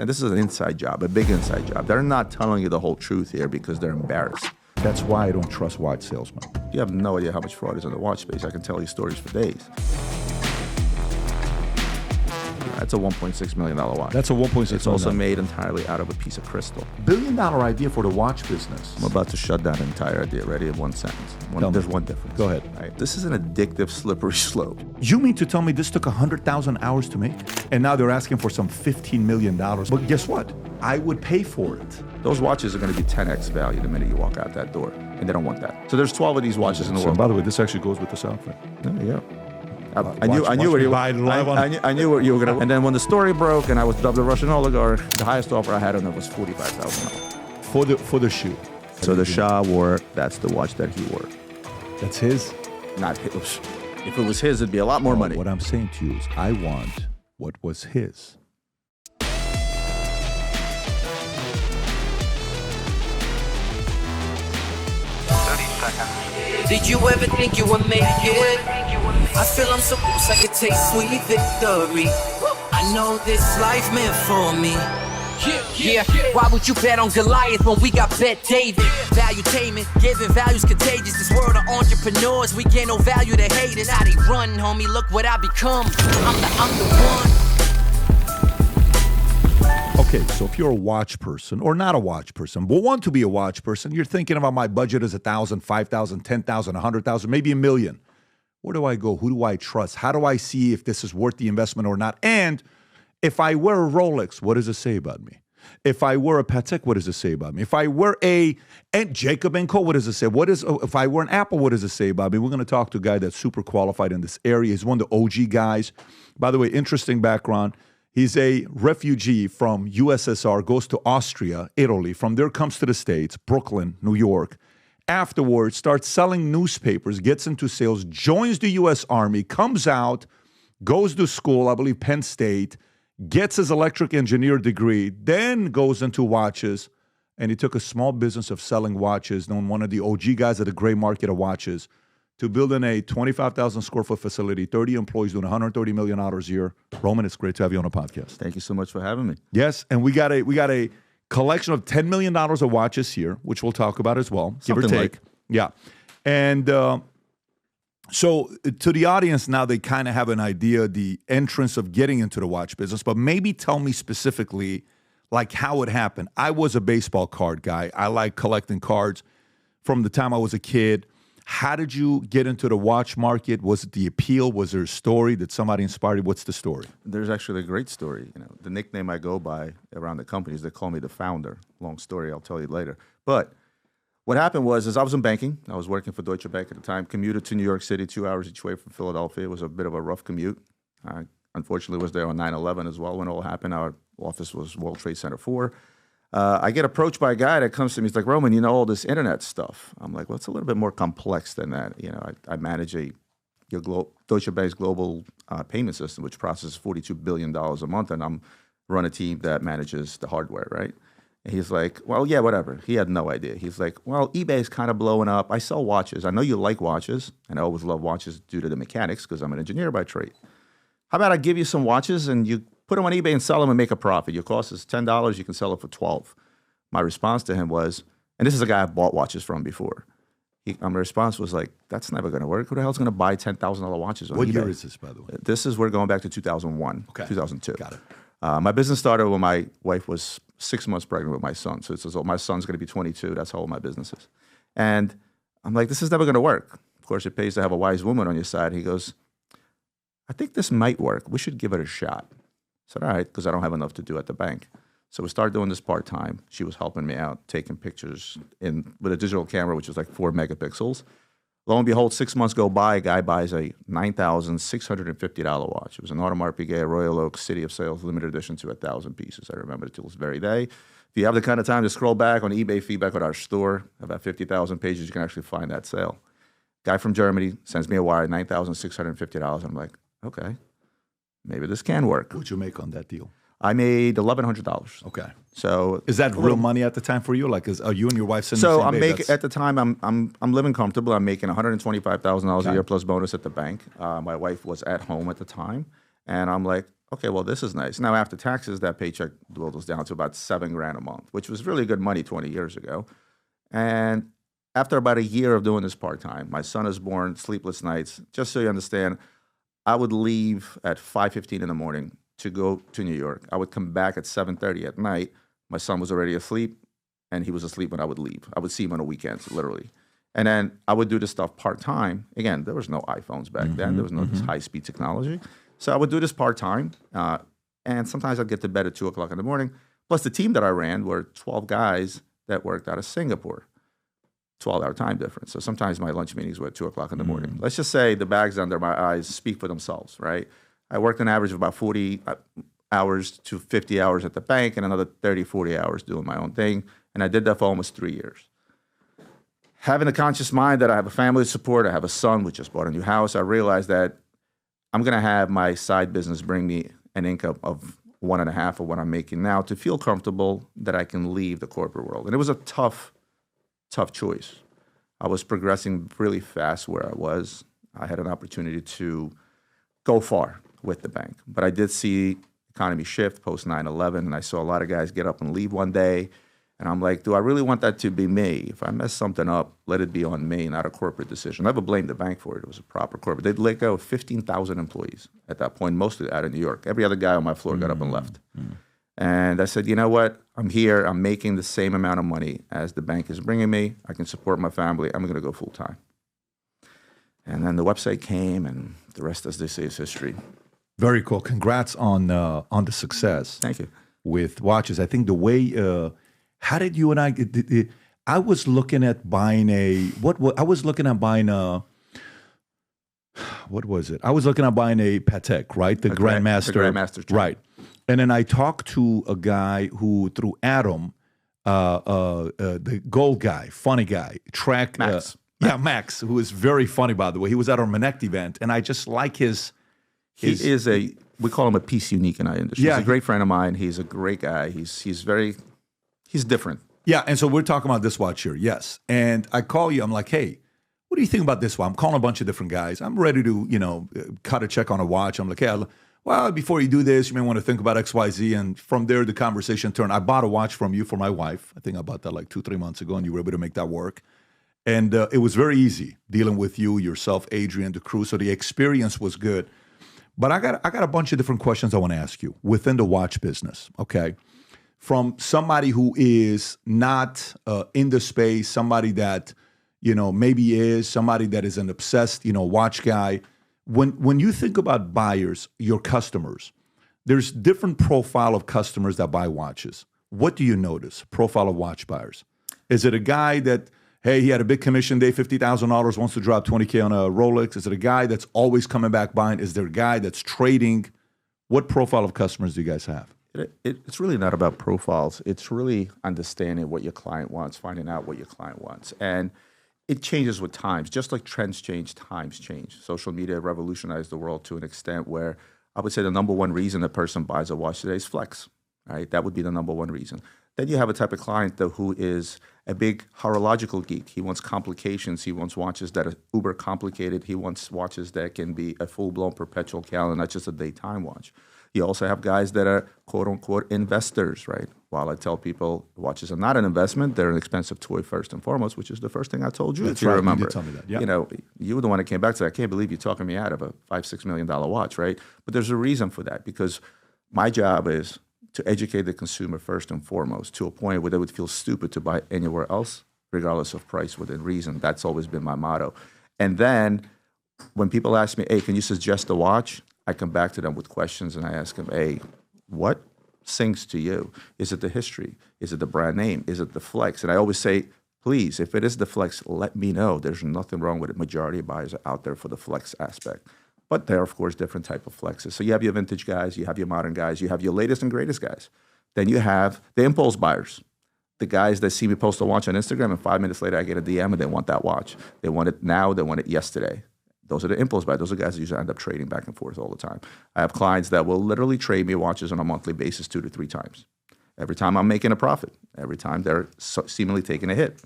And this is an inside job, a big inside job. They're not telling you the whole truth here because they're embarrassed. That's why I don't trust watch salesmen. You have no idea how much fraud is in the watch space. I can tell you stories for days. That's a $1.6 million watch. That's a $1.6 million. It's also made entirely out of a piece of crystal. Billion-dollar idea for the watch business. I'm about to shut down an entire idea. Ready? In one sentence. There's one difference. Go ahead. Right? This is an addictive, slippery slope. You mean to tell me this took 100,000 hours to make? And now they're asking for some $15 million. But guess what? I would pay for it. Those watches are going to be 10x value the minute you walk out that door. And they don't want that. So there's 12 of these watches in the world. By the way, this actually goes with this outfit. Yeah. I knew where you were going to. And then when the story broke and I was dubbed a Russian oligarch, the highest offer I had on it was $45,000 for the shoe. So the Shah wore. That's the watch that he wore. That's his. Not his. If it was his, it'd be a lot more money. What I'm saying to you is, I want what was his. Did you ever think you would make it? I feel I'm so close, I could taste sweet victory. I know this life meant for me. Yeah, why would you bet on Goliath when we got Bet David? Valuetainment, giving value's contagious. This world of entrepreneurs, we get no value to haters. How they run, homie, look what I become. I'm the one. Okay, so if you're a watch person or not a watch person, but want to be a watch person, you're thinking about my budget is 1,000, 5,000, 10,000, 100,000, maybe $1 million. Where do I go? Who do I trust? How do I see if this is worth the investment or not? And if I wear a Rolex, what does it say about me? If I wear a Patek, what does it say about me? If I wear and Jacob & Co., what does it say? If I wear an Apple, what does it say about me? We're going to talk to a guy that's super qualified in this area. He's one of the OG guys. By the way, interesting background. He's a refugee from USSR, goes to Austria, Italy. From there comes to the States, Brooklyn, New York. Afterwards, starts selling newspapers, gets into sales, joins the U.S. Army, comes out, goes to school, I believe Penn State, gets his electric engineer degree, then goes into watches, and he took a small business of selling watches, known one of the OG guys at the gray market of watches, to building a 25,000 square foot facility, 30 employees doing $130 million a year. Roman, it's great to have you on a podcast. Thank you so much for having me. Yes, and we got a collection of $10 million of watches here, which we'll talk about as well, give or take. Yeah. And so to the audience now, they kind of have an idea, the entrance of getting into the watch business, but maybe tell me specifically like how it happened. I was a baseball card guy. I like collecting cards from the time I was a kid. How did you get into the watch market? Was it the appeal? Was there a story? Did somebody inspire you? What's the story? There's actually a great story. The nickname I go by around the company is they call me the founder. Long story, I'll tell you later. But what happened was I was in banking. I was working for Deutsche Bank at the time, commuted to New York City, 2 hours each way from Philadelphia. It was a bit of a rough commute. I unfortunately was there on 9/11 as well when it all happened. Our office was World Trade Center 4. I get approached by a guy that comes to me. He's like, Roman, you know all this internet stuff. I'm like, well, it's a little bit more complex than that. I manage Deutsche Bank's global payment system, which processes $42 billion a month, and I'm run a team that manages the hardware, right? And he's like, well, yeah, whatever. He had no idea. He's like, well, eBay's kind of blowing up. I sell watches. I know you like watches, and I always love watches due to the mechanics because I'm an engineer by trade. How about I give you some watches and you put them on eBay and sell them and make a profit. Your cost is $10. You can sell it for $12. My response to him was, and this is a guy I've bought watches from before. My response was like, that's never going to work. Who the hell's going to buy $10,000 watches on eBay? What year is this, by the way? We're going back to 2001, 2002. Got it. My business started when my wife was 6 months pregnant with my son. So my son's going to be 22. That's how old my business is. And I'm like, this is never going to work. Of course, it pays to have a wise woman on your side. He goes, I think this might work. We should give it a shot. I said, all right, because I don't have enough to do at the bank. So we started doing this part-time. She was helping me out, taking pictures with a digital camera, which was like 4 megapixels. Lo and behold, 6 months go by, a guy buys a $9,650 watch. It was an Audemars Piguet Royal Oak City of Sales limited edition to 1,000 pieces. I remember it till this very day. If you have the kind of time to scroll back on eBay feedback on our store, about 50,000 pages, you can actually find that sale. Guy from Germany sends me a wire, $9,650. I'm like, okay, maybe this can work. What'd you make on that deal? I made $1,100. Okay. So is that real money at the time for you? Like, are you and your wife sending? So I'm making at the time. I'm living comfortable. I'm making $125,000 a year plus bonus at the bank. My wife was at home at the time, and I'm like, okay, well, this is nice. Now, after taxes, that paycheck dwindles down to about $7,000 a month, which was really good money 20 years ago. And after about a year of doing this part-time, my son is born, sleepless nights. Just so you understand, I would leave at 5:15 in the morning to go to New York. I would come back at 7:30 at night. My son was already asleep, and he was asleep when I would leave. I would see him on the weekends, literally. And then I would do this stuff part-time. Again, there was no iPhones back then. There was no this high-speed technology. So I would do this part-time, and sometimes I'd get to bed at 2 o'clock in the morning. Plus, the team that I ran were 12 guys that worked out of Singapore, 12-hour time difference. So sometimes my lunch meetings were at 2 o'clock in the morning. Let's just say the bags under my eyes speak for themselves, right? I worked an average of about 40 hours to 50 hours at the bank and another 30, 40 hours doing my own thing. And I did that for almost 3 years. Having a conscious mind that I have a family to support, I have a son, we just bought a new house, I realized that I'm going to have my side business bring me an income of 1.5 of what I'm making now to feel comfortable that I can leave the corporate world. And it was a tough choice. I was progressing really fast where I was. I had an opportunity to go far with the bank. But I did see economy shift post 9/11, and I saw a lot of guys get up and leave one day. And I'm like, do I really want that to be me? If I mess something up, let it be on me, not a corporate decision. I never blamed the bank for it. It was a proper corporate. They'd let go of 15,000 employees at that point, mostly out of New York. Every other guy on my floor got up and left. And I said, you know what? I'm here. I'm making the same amount of money as the bank is bringing me. I can support my family. I'm going to go full time. And then the website came, and the rest, as they say, is history. Very cool. Congrats on the success. Thank you. With watches. I think the way, how did you and I was looking at buying what was it? Buying a Patek, right? The Grandmaster. The Grandmaster. Right. And then I talked to a guy who, through Adam, the gold guy, funny guy, Max. Max, who is very funny, by the way. He was at our Connect event, and I just like his. He is we call him a piece unique in our industry. Yeah, he's a great friend of mine. He's a great guy. He's different. Yeah, and so we're talking about this watch here, yes. And I call you, I'm like, hey, what do you think about this watch? I'm calling a bunch of different guys. I'm ready to, cut a check on a watch. I'm like, hey, well, before you do this, you may want to think about XYZ. And from there, the conversation turned. I bought a watch from you for my wife. I think I bought that like 2-3 months ago, and you were able to make that work. And it was very easy dealing with you, yourself, Adrian, the crew. So the experience was good. But I got a bunch of different questions I want to ask you within the watch business, okay? From somebody who is not in the space, somebody that, maybe is, somebody that is an obsessed, watch guy. When you think about buyers, your customers, there's different profile of customers that buy watches. What do you notice? Profile of watch buyers. Is it a guy that, hey, he had a big commission day, $50,000, wants to drop $20K on a Rolex? Is it a guy that's always coming back buying? Is there a guy that's trading? What profile of customers do you guys have? It's really not about profiles. It's really understanding what your client wants, finding out what your client wants. And it changes with times. Just like trends change, times change. Social media revolutionized the world to an extent where I would say the number one reason a person buys a watch today is flex, right? That would be the number one reason. Then you have a type of client though who is a big horological geek. He wants complications. He wants watches that are uber complicated. He wants watches that can be a full-blown perpetual calendar, not just a daytime watch. You also have guys that are quote-unquote investors, right? While I tell people watches are not an investment, they're an expensive toy first and foremost, which is the first thing I told you, That's if you right. remember. You did tell me that. Yeah. You were the one that came back to that. I can't believe you're talking me out of a $5-6 million watch, right? But there's a reason for that, because my job is to educate the consumer first and foremost to a point where they would feel stupid to buy anywhere else, regardless of price, within reason. That's always been my motto. And then when people ask me, hey, can you suggest a watch? I come back to them with questions and I ask them, hey, what sings to you? Is it the history? Is it the brand name? Is it the flex? And I always say, please, if it is the flex, let me know. There's nothing wrong with it. Majority of buyers are out there for the flex aspect. But there are, of course, different type of flexes. So you have your vintage guys, you have your modern guys, you have your latest and greatest guys. Then you have the impulse buyers, the guys that see me post a watch on Instagram and 5 minutes later I get a DM and they want that watch. They want it now, they want it yesterday. Those are the impulse buyers. Those are guys that usually end up trading back and forth all the time. I have clients that will literally trade me watches on a monthly basis 2 to 3 times. Every time I'm making a profit. Every time they're seemingly taking a hit.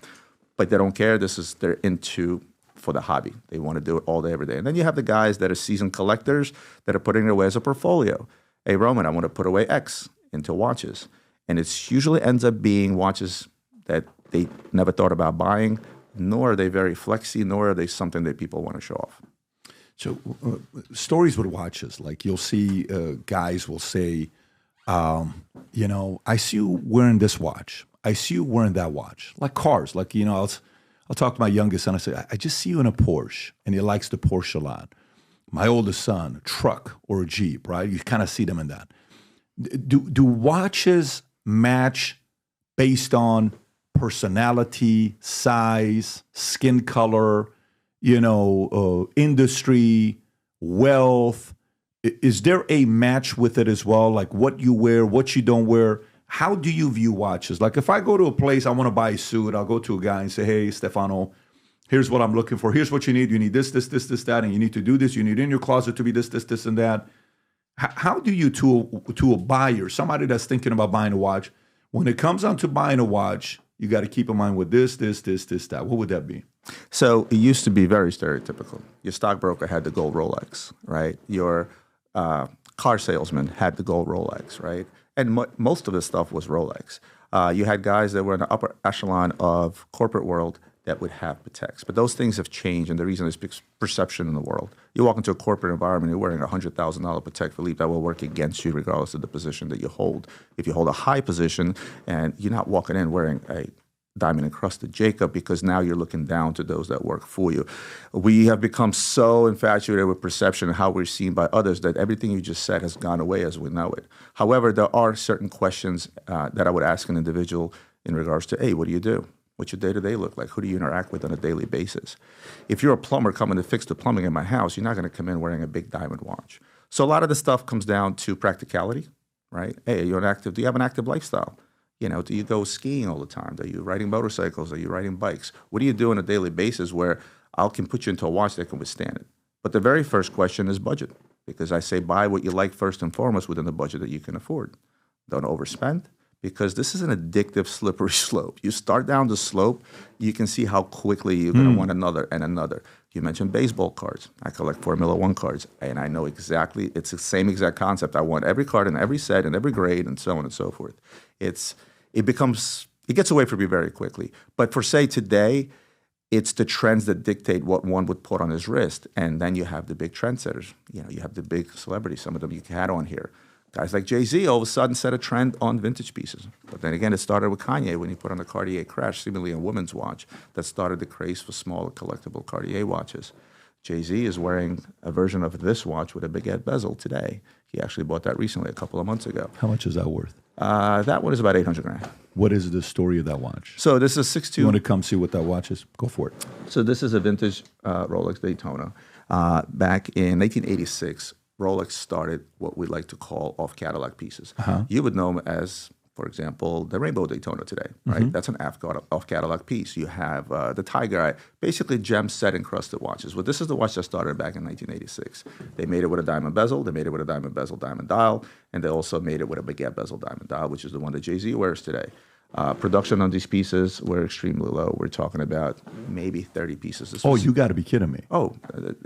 But they don't care. They're into for the hobby. They want to do it all day, every day. And then you have the guys that are seasoned collectors that are putting it away as a portfolio. hey, Roman, I want to put away X into watches. And it usually ends up being watches that they never thought about buying, nor are they very flexy, nor are they something that people want to show off. So stories with watches, like you'll see guys will say, I see you wearing this watch. I see you wearing that watch. Like cars, like, I'll talk to my youngest son. I say, I just see you in a Porsche, and he likes the Porsche a lot. My oldest son, a truck or a Jeep, right? You kind of see them in that. Do watches match based on personality, size, skin color, industry, wealth? Is there a match with it as well? Like what you wear, what you don't wear? How do you view watches? Like if I go to a place, I want to buy a suit, I'll go to a guy and say, hey, Stefano, here's what I'm looking for. Here's what you need. You need this, that, and you need to do this. You need in your closet to be this, and that. How do you, to a buyer, somebody that's thinking about buying a watch, when it comes down to buying a watch, you got to keep in mind with this, that. What would that be? So it used to be very stereotypical. Your stockbroker had the gold Rolex, right? Your car salesman had the gold Rolex, right? And most of the stuff was Rolex. You had guys that were in the upper echelon of corporate world that would have Pateks. But those things have changed, and the reason is perception in the world. You walk into a corporate environment, you're wearing a $100,000 Patek Philippe, that will work against you regardless of the position that you hold. If you hold a high position and you're not walking in wearing a diamond-encrusted Jacob, because now you're looking down to those that work for you. We have become so infatuated with perception and how we're seen by others that everything you just said has gone away as we know it. However, there are certain questions that I would ask an individual in regards to, hey, what do you do? What's your day-to-day look like? Who do you interact with on a daily basis? If you're a plumber coming to fix the plumbing in my house, you're not going to come in wearing a big diamond watch. So a lot of the stuff comes down to practicality, right? Hey, do you have an active lifestyle? Do you go skiing all the time? Are you riding motorcycles? Are you riding bikes? What do you do on a daily basis where I can put you into a watch that can withstand it? But the very first question is budget, because I say buy what you like first and foremost within the budget that you can afford. Don't overspend, because this is an addictive, slippery slope. You start down the slope, you can see how quickly you're going to want another and another. You mentioned baseball cards. I collect Formula One cards, and I know exactly, it's the same exact concept. I want every card in every set and every grade and so on and so forth. It gets away from you very quickly. But for, say, today, it's the trends that dictate what one would put on his wrist. And then you have the big trendsetters. You have the big celebrities, some of them you had on here. Guys like Jay-Z all of a sudden set a trend on vintage pieces. But then again, it started with Kanye when he put on the Cartier Crash, seemingly a woman's watch, that started the craze for smaller collectible Cartier watches. Jay-Z is wearing a version of this watch with a baguette bezel today. He actually bought that recently, a couple of months ago. How much is that worth? That one is about $800,000. What is the story of that watch? So this is a 6'2". You want to come see what that watch is? Go for it. So this is a vintage Rolex Daytona. Back in 1986, Rolex started what we like to call off-Cadillac pieces. You would know them as, for example, the Rainbow Daytona today, right? That's an off-Cadillac piece. You have the Tiger Eye, basically gem set encrusted watches. Well, this is the watch that started back in 1986. They made it with a diamond bezel. They made it with a diamond bezel diamond dial. And they also made it with a baguette bezel diamond dial, which is the one that Jay-Z wears today. Production on these pieces were extremely low. We're talking about maybe 30 pieces. You got to be kidding me. Oh,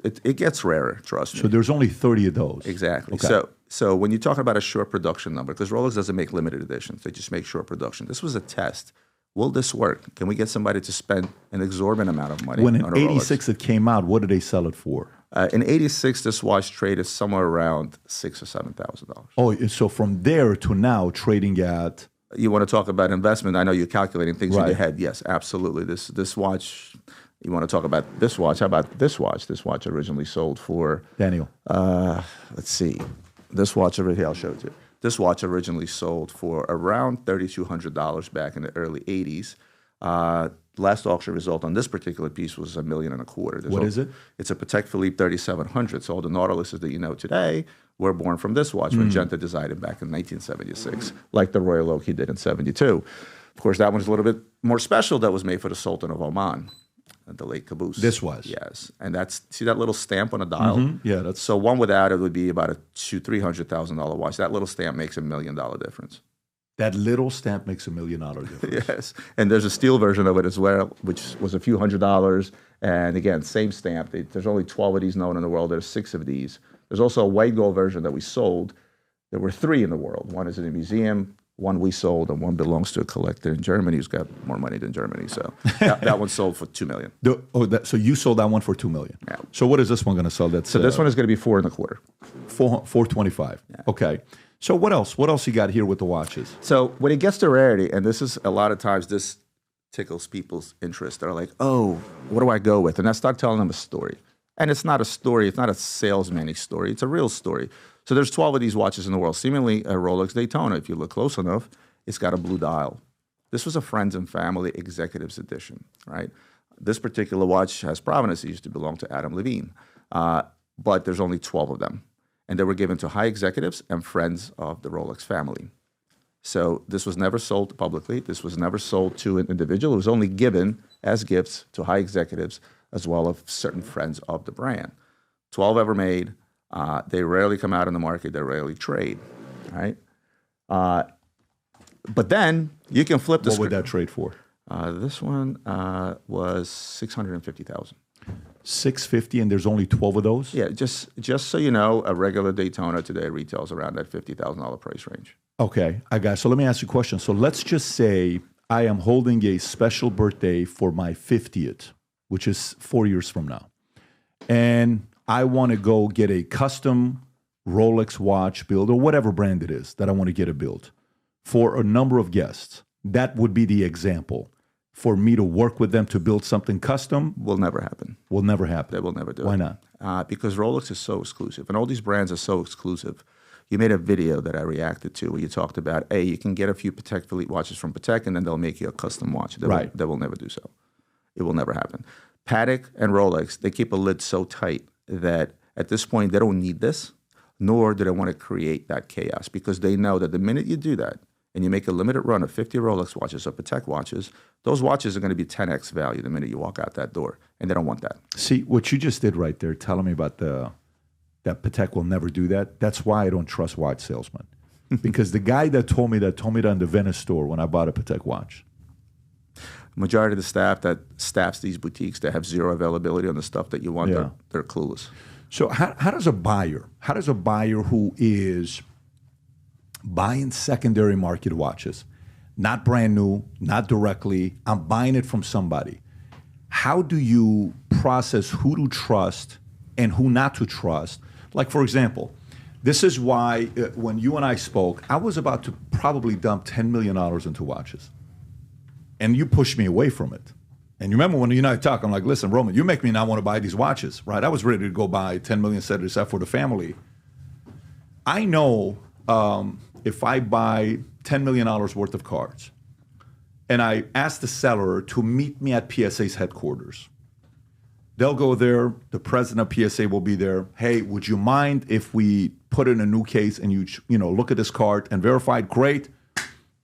it gets rarer, trust me. So there's only 30 of those. Exactly. Okay. So when you talk about a short production number, because Rolex doesn't make limited editions, they just make short production. This was a test. Will this work? Can we get somebody to spend an exorbitant amount of money when on a in Rolex? 86 it came out, what did they sell it for? In 86, this watch traded somewhere around $6,000 or $7,000. Oh, so from there to now, trading at... You want to talk about investment? I know you're calculating things in Right. your head. Yes, absolutely. This watch, you want to talk about this watch? How about this watch? This watch originally sold for... Daniel. Let's see. This watch, I'll show it to you. This watch originally sold for around $3,200 back in the early 80s. Last auction result on this particular piece was $1.25 million. What is it? It's a Patek Philippe 3700. So all the Nautiluses that you know today were born from this watch when Genta designed it back in 1976, like the Royal Oak he did in 72. Of course, that one's a little bit more special. That was made for the Sultan of Oman, the late Caboose. This was? Yes. And see that little stamp on the dial? Yeah, that's... So one without it would be about a $300,000 watch. That little stamp makes $1 million difference. That little stamp makes $1 million difference. Yes. And there's a steel version of it as well, which was a few $100s. And again, same stamp. There's only 12 of these known in the world. There's 6 of these. There's also a white gold version that we sold There were 3 in the world. One is in a museum, one we sold, and one belongs to a collector in Germany who's got more money than Germany. So that one sold for $2 million. So you sold that one for $2 million. Yeah. So what is this one going to sell? So this one is going to be 4 1/4. 425. Yeah. Okay. So what else? What else you got here with the watches? So when it gets to rarity, and this is a lot of times this tickles people's interest. They're like, oh, what do I go with? And I start telling them a story. And it's not a story. It's not a salesman-y story. It's a real story. So there's 12 of these watches in the world. Seemingly a Rolex Daytona, if you look close enough, it's got a blue dial. This was a friends and family executives edition, right? This particular watch has provenance. It used to belong to Adam Levine. But there's only 12 of them. And they were given to high executives and friends of the Rolex family. So this was never sold publicly. This was never sold to an individual. It was only given as gifts to high executives as well as certain friends of the brand. 12 ever made. They rarely come out in the market. They rarely trade, right? But then you can flip the What would that trade for? This one was $650,000. 650, and there's only 12 of those? Yeah, just so you know, a regular Daytona today retails around that $50,000 price range. Okay, I got it. So let me ask you a question. So let's just say I am holding a special birthday for my 50th, which is 4 years from now. And I want to go get a custom Rolex watch build or whatever brand it is that I want to get a build for a number of guests. That would be the example. For me to work with them to build something custom Will never happen. will never happen. They will never do it. Why not? Because Rolex is so exclusive, and all these brands are so exclusive. You made a video that I reacted to where you talked about, hey, you can get a few Patek Philippe watches from Patek, and then they'll make you a custom watch. They will never do so. It will never happen. Patek and Rolex, they keep a lid so tight that at this point they don't need this, nor do they want to create that chaos, because they know that the minute you do that and you make a limited run of 50 Rolex watches or Patek watches, those watches are going to be 10x value the minute you walk out that door, and they don't want that. See, what you just did right there, telling me about that Patek will never do that. That's why I don't trust watch salesmen. Because the guy that told me that in the Venice store when I bought a Patek watch. Majority of the staff that staffs these boutiques, they have zero availability on the stuff that you want. Yeah. They're clueless. So how does a buyer who is buying secondary market watches, not brand new, not directly, I'm buying it from somebody, how do you process who to trust and who not to trust? Like, for example, this is why when you and I spoke, I was about to probably dump $10 million into watches. And you pushed me away from it. And you remember when you and I talk, I'm like, listen, Roman, you make me not want to buy these watches, right? I was ready to go buy 10 million set of for the family. I know if I buy $10 million worth of cards and I ask the seller to meet me at PSA's headquarters, they'll go there. The president of PSA will be there. Hey, would you mind if we put in a new case and you look at this card and verify it? Great.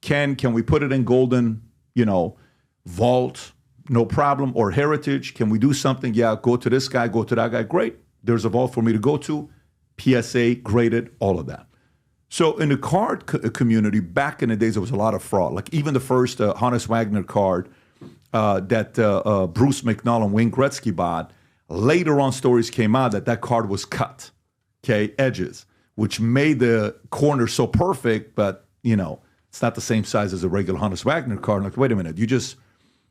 Can we put it in golden, vault? No problem. Or heritage. Can we do something? Yeah, go to this guy, go to that guy. Great. There's a vault for me to go to. PSA, graded, all of that. So in the card community, back in the days, there was a lot of fraud. Like even the first Hannes Wagner card that Bruce McNall and Wayne Gretzky bought, later on stories came out that card was cut, okay, edges, which made the corner so perfect, but, it's not the same size as a regular Hannes Wagner card. Like, wait a minute, you just,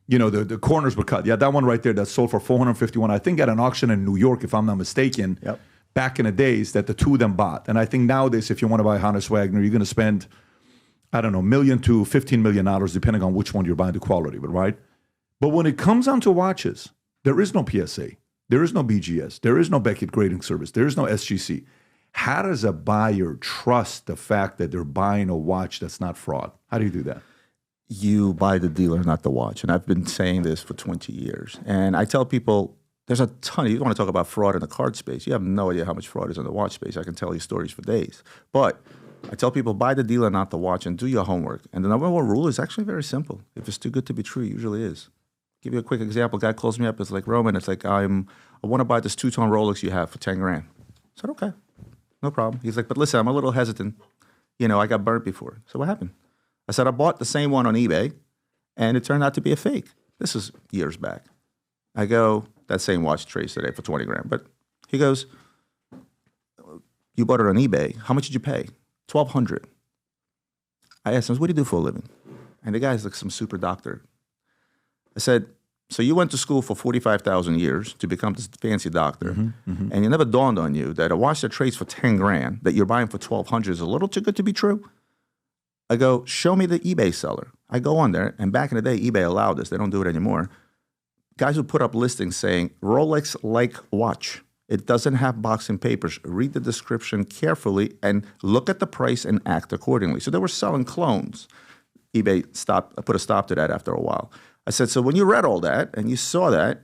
the corners were cut. Yeah, that one right there that sold for $451, I think at an auction in New York, if I'm not mistaken. Yep. Back in the days that the two of them bought. And I think nowadays, if you want to buy Hannes Wagner, you're going to spend, I don't know, $1 million to $15 million, depending on which one you're buying, the quality, but right? But when it comes down to watches, there is no PSA. There is no BGS. There is no Beckett Grading Service. There is no SGC. How does a buyer trust the fact that they're buying a watch that's not fraud? How do you do that? You buy the dealer, not the watch. And I've been saying this for 20 years. And I tell people, there's a ton. You want to talk about fraud in the card space. You have no idea how much fraud is in the watch space. I can tell you stories for days. But I tell people, buy the dealer, not the watch, and do your homework. And the number one rule is actually very simple. If it's too good to be true, it usually is. Give you a quick example. A guy calls me up. It's like, Roman, it's like, I want to buy this two-tone Rolex you have for 10 grand. I said, okay, no problem. He's like, but listen, I'm a little hesitant. I got burnt before. So what happened? I said, I bought the same one on eBay, and it turned out to be a fake. This is years back. I go, that same watch trades today for 20 grand. But he goes, you bought it on eBay. How much did you pay? $1,200. I asked him, what do you do for a living? And the guy's like some super doctor. I said, so you went to school for 45,000 years to become this fancy doctor, and it never dawned on you that a watch that trades for 10 grand that you're buying for 1,200 is a little too good to be true? I go, show me the eBay seller. I go on there, and back in the day, eBay allowed this. They don't do it anymore. Guys would put up listings saying, Rolex-like watch. It doesn't have boxing papers. Read the description carefully and look at the price and act accordingly. So they were selling clones. eBay put a stop to that after a while. I said, so when you read all that and you saw that,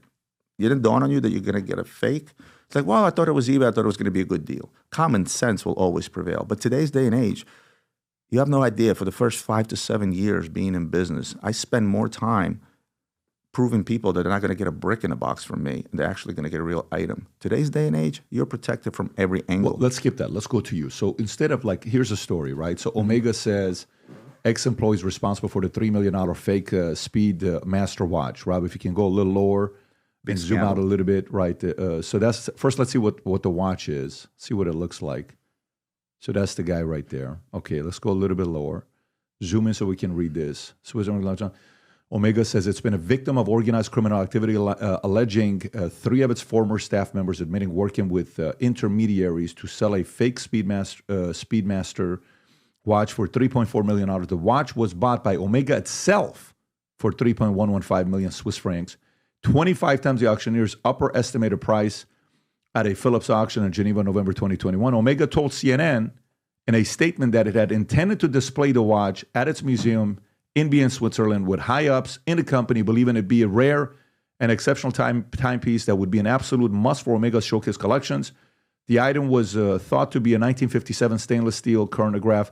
it didn't dawn on you that you're going to get a fake? It's like, well, I thought it was eBay. I thought it was going to be a good deal. Common sense will always prevail. But today's day and age, you have no idea. For the first 5 to 7 years being in business, I spend more time proving people that they're not going to get a brick in a box from me, and they're actually going to get a real item. Today's day and age, you're protected from every angle. Well, let's skip that. Let's go to you. So instead of like, here's a story, right? So Omega says ex-employees responsible for the $3 million fake Speed Master watch. Rob, if you can go a little lower and zoom out a little bit, right? So that's, first let's see what the watch is, see what it looks like. So that's the guy right there. Okay, let's go a little bit lower. Zoom in so we can read this. Omega says it's been a victim of organized criminal activity, alleging 3 of its former staff members admitting working with intermediaries to sell a fake Speedmaster watch for $3.4 million. The watch was bought by Omega itself for 3.115 million Swiss francs, 25 times the auctioneer's upper estimated price at a Phillips auction in Geneva, November 2021. Omega told CNN in a statement that it had intended to display the watch at its museum in Bienne, Switzerland, with high-ups in the company believing it be a rare and exceptional timepiece that would be an absolute must for Omega's showcase collections. The item was thought to be a 1957 stainless steel chronograph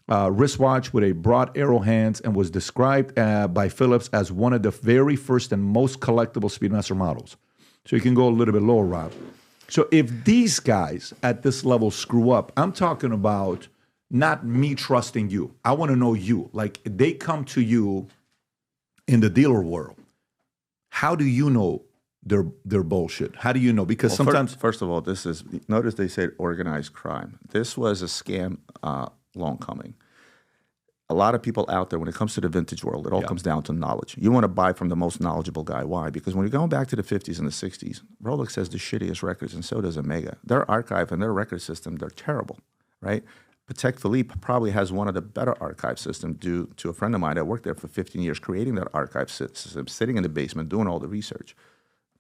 wristwatch with a broad arrow hands and was described by Phillips as one of the very first and most collectible Speedmaster models. So you can go a little bit lower, Rob. So if these guys at this level screw up, I'm talking about not me trusting you. I want to know you. Like, they come to you in the dealer world. How do you know they're bullshit? How do you know? Because sometimes... First of all, notice they said organized crime. This was a scam long coming. A lot of people out there, when it comes to the vintage world, it all comes down to knowledge. You want to buy from the most knowledgeable guy. Why? Because when you're going back to the 50s and the 60s, Rolex has the shittiest records, and so does Omega. Their archive and their record system, they're terrible, right? Patek Philippe probably has one of the better archive systems due to a friend of mine that worked there for 15 years creating that archive system, sitting in the basement, doing all the research.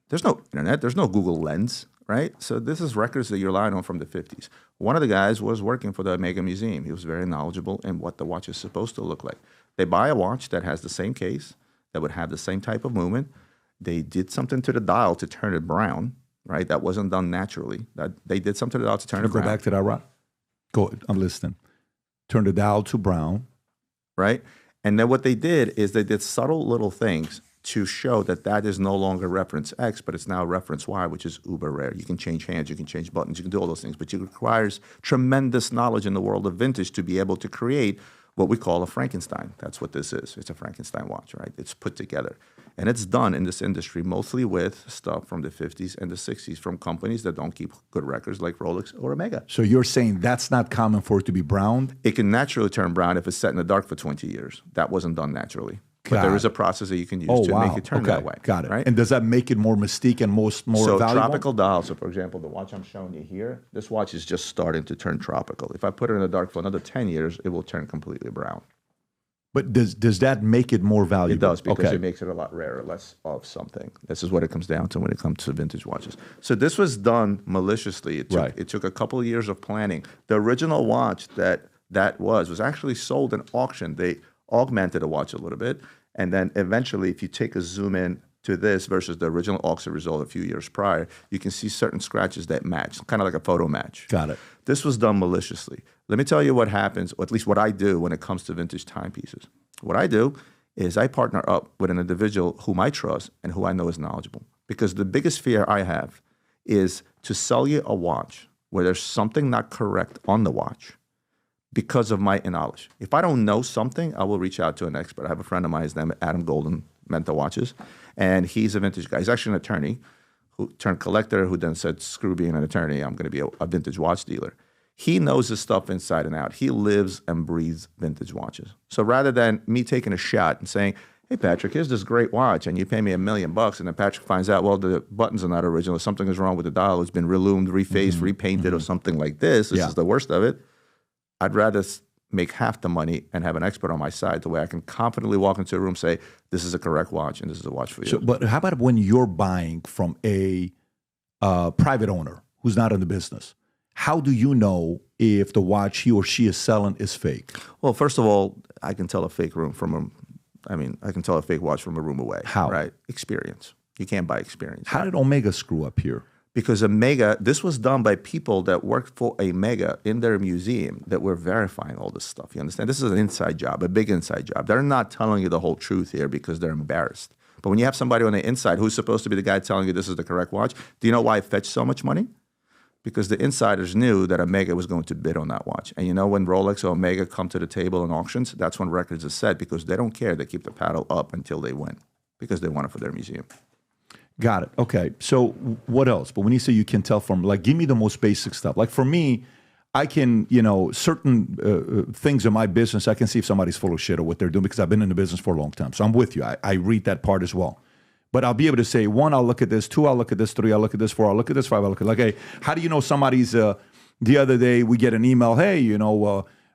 There's no internet. There's no Google Lens, right? So this is records that you're relying on from the 50s. One of the guys was working for the Omega Museum. He was very knowledgeable in what the watch is supposed to look like. They buy a watch that has the same case, that would have the same type of movement. They did something to the dial to turn it brown, right? That wasn't done naturally. They did something to the dial to turn it brown. Go back to that, Rob. Go ahead, I'm listening. Turn the dial to brown. Right? And then what they did is they did subtle little things to show that that is no longer reference X, but it's now reference Y, which is uber rare. You can change hands, you can change buttons, you can do all those things, but it requires tremendous knowledge in the world of vintage to be able to create what we call a Frankenstein. That's what this is. It's a Frankenstein watch, right? It's put together. And it's done in this industry mostly with stuff from the 50s and the 60s from companies that don't keep good records like Rolex or Omega. So you're saying that's not common for it to be browned? It can naturally turn brown if it's set in the dark for 20 years. That wasn't done naturally. But there is a process that you can use to make it turn that way. Got it. Right? And does that make it more mystique and more valuable? Tropical dial. So, for example, the watch I'm showing you here, this watch is just starting to turn tropical. If I put it in the dark for another 10 years, it will turn completely brown. But does that make it more valuable? It does, because it makes it a lot rarer, less of something. This is what it comes down to when it comes to vintage watches. So this was done maliciously. It took a couple of years of planning. The original watch that was actually sold in auction. They augmented the watch a little bit. And then eventually, if you take a zoom in to this versus the original auction result a few years prior, you can see certain scratches that match, kind of like a photo match. Got it. This was done maliciously. Let me tell you what happens, or at least what I do when it comes to vintage timepieces. What I do is I partner up with an individual whom I trust and who I know is knowledgeable. Because the biggest fear I have is to sell you a watch where there's something not correct on the watch because of my knowledge. If I don't know something, I will reach out to an expert. I have a friend of mine, his name is Adam Golden, Menta Watches, and he's a vintage guy. He's actually an attorney who turned collector, who then said, screw being an attorney, I'm going to be a vintage watch dealer. He knows his stuff inside and out. He lives and breathes vintage watches. So rather than me taking a shot and saying, hey, Patrick, here's this great watch, and you pay me $1 million, and then Patrick finds out, well, the buttons are not original, something is wrong with the dial, it's been relumed, refaced, repainted, or something like this. This is the worst of it. I'd rather make half the money and have an expert on my side the way I can confidently walk into a room and say, this is a correct watch, and this is a watch for you. So, but how about when you're buying from a private owner who's not in the business? How do you know if the watch he or she is selling is fake? Well, first of all, I can tell a fake watch from a room away. How? Right? Experience. You can't buy experience. How did Omega screw up here? Because this was done by people that worked for Omega in their museum that were verifying all this stuff. You understand? This is an inside job, a big inside job. They're not telling you the whole truth here because they're embarrassed. But when you have somebody on the inside who's supposed to be the guy telling you this is the correct watch, do you know why it fetched so much money? Because the insiders knew that Omega was going to bid on that watch. And you know when Rolex or Omega come to the table in auctions, that's when records are set because they don't care. They keep the paddle up until they win because they want it for their museum. Got it. Okay. So what else? But when you say you can tell from, like, give me the most basic stuff. Like for me, I can, certain things in my business, I can see if somebody's full of shit or what they're doing because I've been in the business for a long time. So I'm with you. I read that part as well. But I'll be able to say, 1, I'll look at this. 2, I'll look at this. 3, I'll look at this. 4, I'll look at this. 5, I'll look at like, hey, how do you know somebody's, the other day we get an email, hey,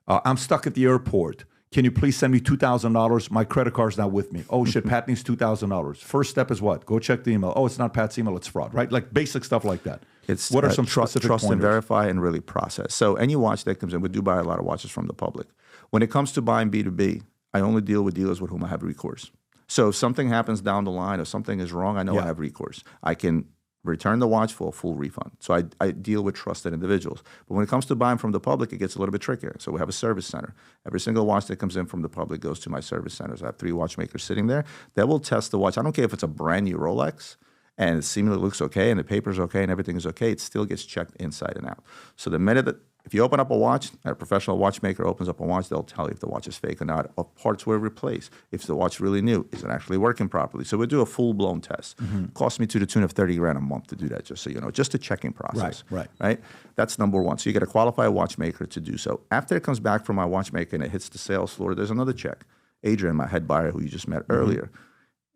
I'm stuck at the airport. Can you please send me $2,000? My credit card's not with me. Oh shit, Pat needs $2,000. First step is what? Go check the email. Oh, it's not Pat's email, it's fraud, right? Like basic stuff like that. What are some specific trust and pointers? verify and really process. So any watch that comes in, we do buy a lot of watches from the public. When it comes to buying B2B, I only deal with dealers with whom I have recourse. So if something happens down the line or something is wrong, I know I have recourse. I can return the watch for a full refund. So I deal with trusted individuals. But when it comes to buying from the public, it gets a little bit trickier. So we have a service center. Every single watch that comes in from the public goes to my service centers. I have 3 watchmakers sitting there that will test the watch. I don't care if it's a brand new Rolex and it seemingly looks okay and the paper's okay and everything is okay, it still gets checked inside and out. So the minute that if you open up a watch, a professional watchmaker opens up a watch, they'll tell you if the watch is fake or not, if parts were replaced, if the watch is really new, is it actually working properly? So we do a full-blown test. It costs me to the tune of $30,000 a month to do that, just so you know, just a checking process. Right? That's number one. So you got to qualify a watchmaker to do so. After it comes back from my watchmaker and it hits the sales floor, there's another check. Adrian, my head buyer, who you just met earlier.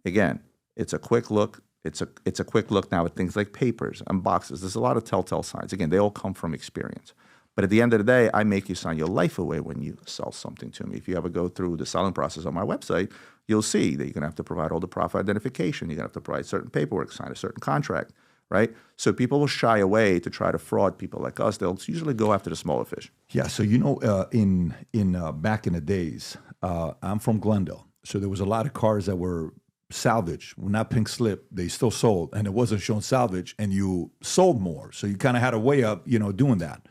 Again, it's a quick look. It's a quick look now at things like papers and boxes. There's a lot of telltale signs. Again, they all come from experience. But at the end of the day, I make you sign your life away when you sell something to me. If you ever go through the selling process on my website, you'll see that you're going to have to provide all the profit identification. You're going to have to provide certain paperwork, sign a certain contract, right? So people will shy away to try to fraud people like us. They'll usually go after the smaller fish. Yeah, so in back in the days, I'm from Glendale, so there was a lot of cars that were salvage, not pink slip. They still sold, and it wasn't shown salvage, and you sold more. So you kind of had a way up, doing that.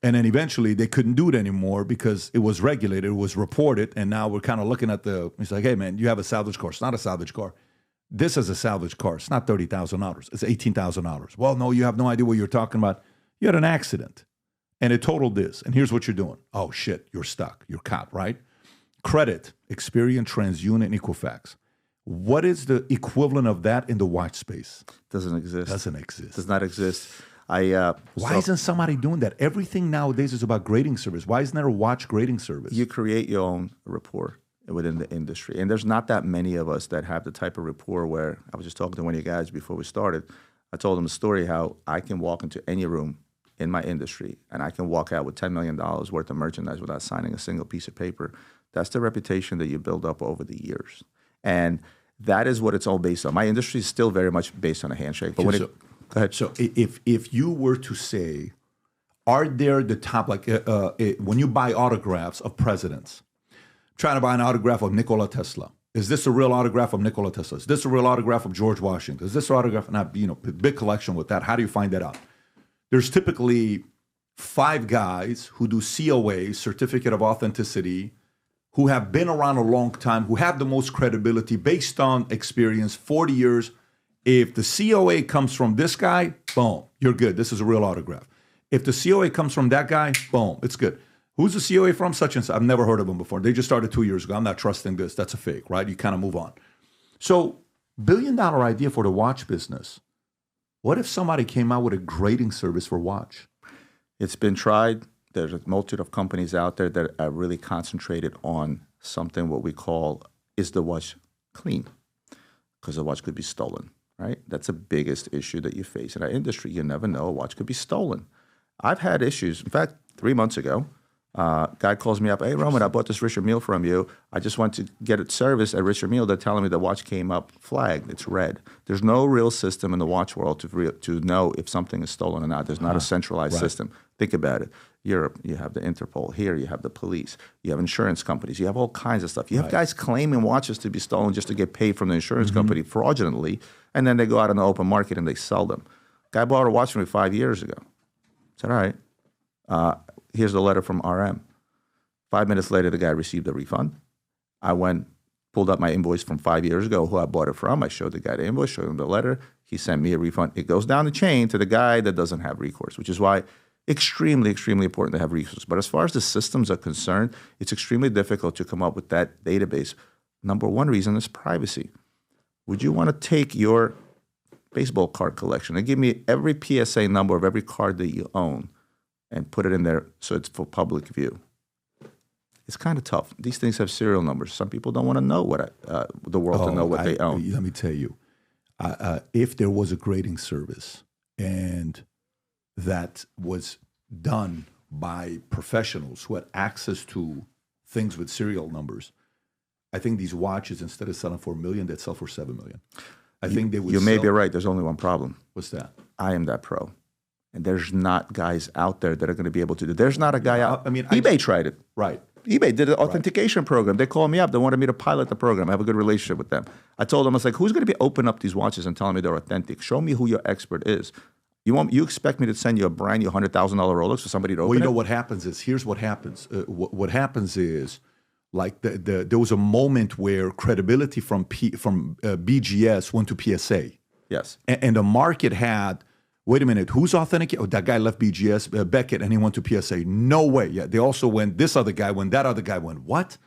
And then eventually they couldn't do it anymore because it was regulated, it was reported, and now we're kind of looking at it's like, hey man, you have a salvage car. It's not a salvage car. This is a salvage car. It's not $30,000. It's $18,000. Well, no, you have no idea what you're talking about. You had an accident, and it totaled this, and here's what you're doing. Oh shit, you're stuck. You're caught, right? Credit, Experian, TransUnion, and Equifax. What is the equivalent of that in the watch space? Doesn't exist. Does not exist. Why isn't somebody doing that? Everything nowadays is about grading service. Why isn't there a watch grading service? You create your own rapport within the industry. And there's not that many of us that have the type of rapport where I was just talking to one of you guys before we started. I told them a story how I can walk into any room in my industry and I can walk out with $10 million worth of merchandise without signing a single piece of paper. That's the reputation that you build up over the years. And that is what it's all based on. My industry is still very much based on a handshake. But go ahead. So if you were to say, are there the top, like when you buy autographs of presidents, trying to buy an autograph of Nikola Tesla, is this a real autograph of Nikola Tesla? Is this a real autograph of George Washington? Is this an autograph? Not, big collection with that. How do you find that out? There's typically 5 guys who do COA, Certificate of Authenticity, who have been around a long time, who have the most credibility based on experience, 40 years. If the COA comes from this guy, boom, you're good. This is a real autograph. If the COA comes from that guy, boom, it's good. Who's the COA from? Such and such. I've never heard of them before. They just started 2 years ago. I'm not trusting this. That's a fake, right? You kind of move on. So, $1 billion idea for the watch business. What if somebody came out with a grading service for watch? It's been tried, there's a multitude of companies out there that are really concentrated on something what we call, is the watch clean? Because the watch could be stolen, right? That's the biggest issue that you face in our industry. You never know, a watch could be stolen. I've had issues. In fact, 3 months ago, guy calls me up, hey, Roman, I bought this Richard Mille from you. I just want to get it serviced at Richard Mille. They're telling me the watch came up flagged. It's red. There's no real system in the watch world to know if something is stolen or not. There's not a centralized system. Think about it. Europe, you have the Interpol. Here, you have the police. You have insurance companies. You have all kinds of stuff. You have guys claiming watches to be stolen just to get paid from the insurance company fraudulently, and then they go out in the open market and they sell them. Guy bought a watch from me 5 years ago. I said, all right. Here's the letter from RM. 5 minutes later, the guy received a refund. I went, pulled up my invoice from 5 years ago, who I bought it from. I showed the guy the invoice, showed him the letter. He sent me a refund. It goes down the chain to the guy that doesn't have recourse, which is why extremely, extremely important to have recourse. But as far as the systems are concerned, it's extremely difficult to come up with that database. Number one reason is privacy. Would you want to take your baseball card collection and give me every PSA number of every card that you own and put it in there so it's for public view? It's kind of tough. These things have serial numbers. Some people don't want to know the world to know what they own. Let me tell you, if there was a grading service and that was done by professionals who had access to things with serial numbers, I think these watches, instead of selling for $1 million, they'd sell for $7 million. I think they would. You may be right. There's only one problem. What's that? I am that pro. And there's not guys out there that are going to be able to do. There's not a guy out. I mean, eBay tried it. Right. eBay did an authentication program. They called me up. They wanted me to pilot the program. I have a good relationship with them. I told them, I was like, who's going to be opening up these watches and telling me they're authentic? Show me who your expert is. You expect me to send you a brand new $100,000 Rolex for somebody to open it? Well, you know what happens is, here's what happens. What happens is, like there was a moment where credibility from BGS went to PSA. Yes. And the market had, wait a minute, who's authentic? Oh, that guy left BGS, Beckett, and he went to PSA. No way. Yeah, they also went, this other guy went, that other guy went, what?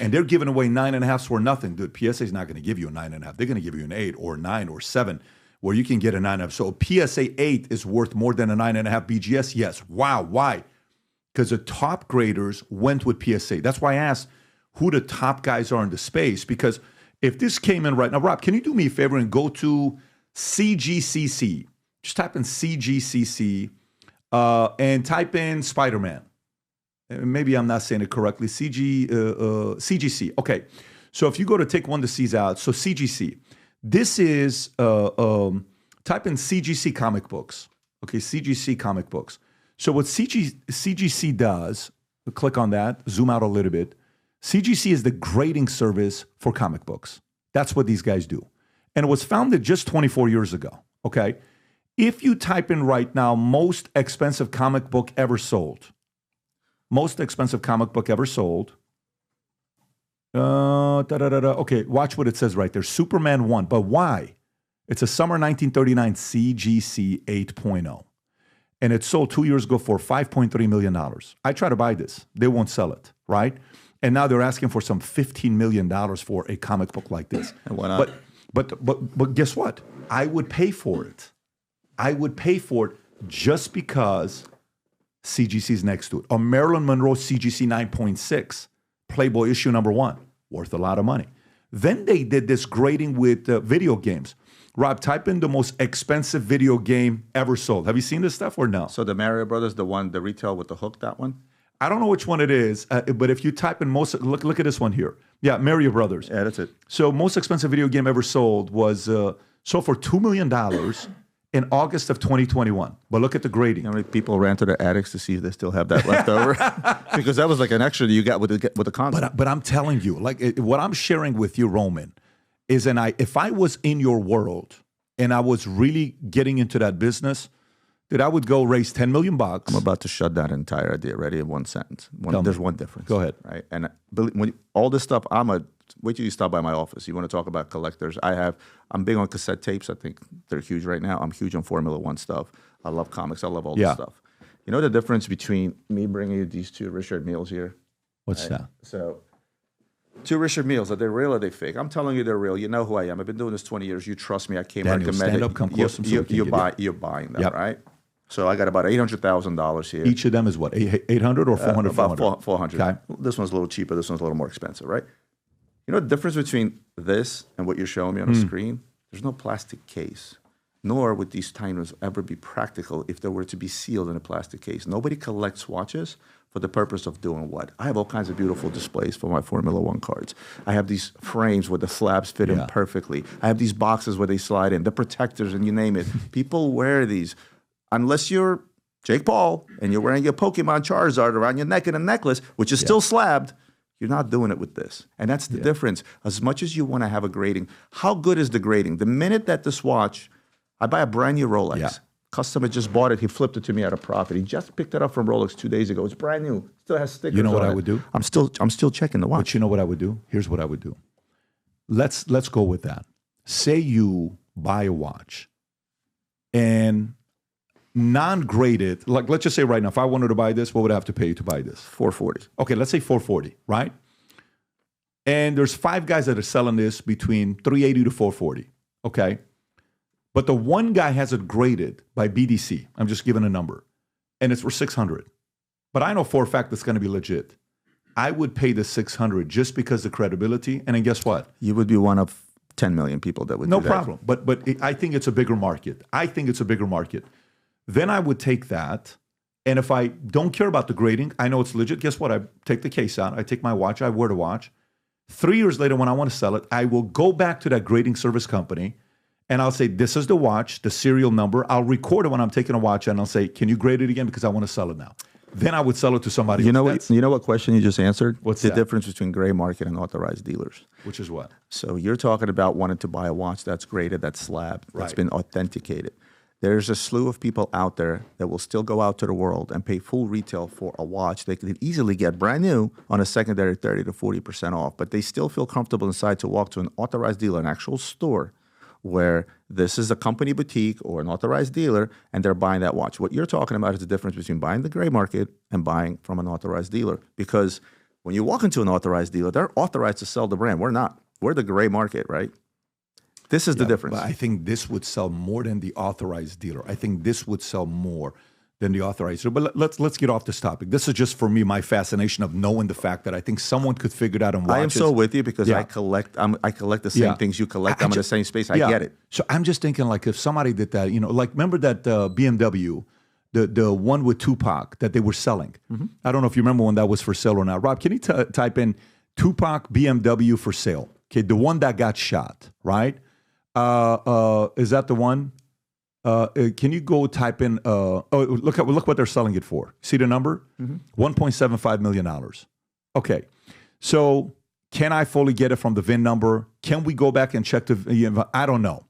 And they're giving away 9.5s for nothing. Dude, PSA is not going to give you a 9.5. They're going to give you an 8 or 9 or 7, where you can get a 9.5. So a PSA 8 is worth more than a 9.5 BGS? Yes. Wow. Why? Because the top graders went with PSA. That's why I asked who the top guys are in the space. Because if this came in right now, Rob, can you do me a favor and go to CGCC? Just type in CGCC and type in Spider-Man. Maybe I'm not saying it correctly. CGC. Okay. So if you go to take one of the C's out, so CGC. This is, type in CGC comic books. Okay, CGC comic books. So what CGC does, click on that, zoom out a little bit. CGC is the grading service for comic books. That's what these guys do. And it was founded just 24 years ago, okay? If you type in right now, most expensive comic book ever sold. Most expensive comic book ever sold. Okay, watch what it says right there. Superman 1. But why? It's a summer 1939 CGC 8.0. And it sold 2 years ago for $5.3 million. I try to buy this. They won't sell it, right? And now they're asking for some $15 million for a comic book like this. And why not? But guess what? I would pay for it. I would pay for it just because CGC is next to it. A Marilyn Monroe CGC 9.6, Playboy issue number 1, worth a lot of money. Then they did this grading with video games. Rob, type in the most expensive video game ever sold. Have you seen this stuff or no? So the Mario Brothers, the retail with the hook, that one? I don't know which one it is, but if you type in most, look at this one here. Yeah, Mario Brothers. Yeah, that's it. So most expensive video game ever sold was sold for $2 million in August of 2021. But look at the grading. How many people ran to the attics to see if they still have that left over? Because that was like an extra that you got with the console. But I'm telling you, like what I'm sharing with you, Roman, is if I was in your world and I was really getting into that business, that I would go raise $10 million. I'm about to shut down an entire idea. Ready in one sentence. There's one difference. Go ahead. Right, and when all this stuff, wait till you stop by my office. You want to talk about collectors? I'm big on cassette tapes. I think they're huge right now. I'm huge on Formula One stuff. I love comics. I love all this stuff. You know the difference between me bringing you these two Richard Milles here? What's that? So, two Richard Milles, are they real or are they fake? I'm telling you they're real. You know who I am. I've been doing this 20 years. You trust me. I came Daniel, recommended. Stand up, come close. You're buying them, right? So I got about $800,000 here. Each of them is what, 800 or 400? About 400. Okay. This one's a little cheaper. This one's a little more expensive, right? You know the difference between this and what you're showing me on the screen? There's no plastic case. Nor would these timers ever be practical if they were to be sealed in a plastic case. Nobody collects watches for the purpose of doing what? I have all kinds of beautiful displays for my Formula One cards. I have these frames where the slabs fit in perfectly. I have these boxes where they slide in, the protectors, and you name it. People wear these. Unless you're Jake Paul and you're wearing your Pokemon Charizard around your neck in a necklace, which is still slabbed, you're not doing it with this. And that's the difference. As much as you want to have a grading, how good is the grading? The minute that this watch, I buy a brand new Rolex. Yeah. Customer just bought it. He flipped it to me at a profit. He just picked it up from Rolex 2 days ago. It's brand new. Still has stickers. You know what on I it. would do? I'm still checking the watch. But you know what I would do? Here's what I would do. Let's go with that. Say you buy a watch and non-graded, like let's just say right now, if I wanted to buy this, what would I have to pay to buy this? $440. Okay, let's say $440, right? And there's 5 guys that are selling this between $380 to $440, okay? But the one guy has it graded by BDC. I'm just giving a number. And it's for $600. But I know for a fact it's going to be legit. I would pay the $600 just because of credibility. And then guess what? You would be one of 10 million people that would do that. No problem. But I think it's a bigger market. Then I would take that. And if I don't care about the grading, I know it's legit. Guess what? I take the case out. I take my watch. I wear the watch. 3 years later, when I want to sell it, I will go back to that grading service company and I'll say, this is the watch, the serial number. I'll record it when I'm taking a watch and I'll say, can you grade it again? Because I want to sell it now. Then I would sell it to somebody else. You know what question you just answered? What's the that? difference between gray market and authorized dealers? Which is what? So you're talking about wanting to buy a watch that's graded, that's slabbed, that's been authenticated. There's a slew of people out there that will still go out to the world and pay full retail for a watch they could easily get brand new on a secondary 30 to 40% off, but they still feel comfortable inside to walk to an authorized dealer, an actual store, where this is a company boutique or an authorized dealer, and they're buying that watch. What you're talking about is the difference between buying the gray market and buying from an authorized dealer. Because when you walk into an authorized dealer, they're authorized to sell the brand. We're not. We're the gray market, right? This is the difference. But I think this would sell more than the authorized dealer. I think this would sell more than the authorized dealer. But let's get off this topic. This is just for me my fascination of knowing the fact that I think someone could figure it out and watch it. I am so with you because I collect the same things you collect. I'm in the same space. I get it. So I'm just thinking, like, if somebody did that, like remember that BMW, the one with Tupac that they were selling. Mm-hmm. I don't know if you remember when that was for sale or not. Rob, can you type in Tupac BMW for sale? Okay, the one that got shot, right? Is that the one? Can you go type in? Look what they're selling it for. See the number? Mm-hmm. $1.75 million. Okay, so can I fully get it from the VIN number? Can we go back and check the? I don't know.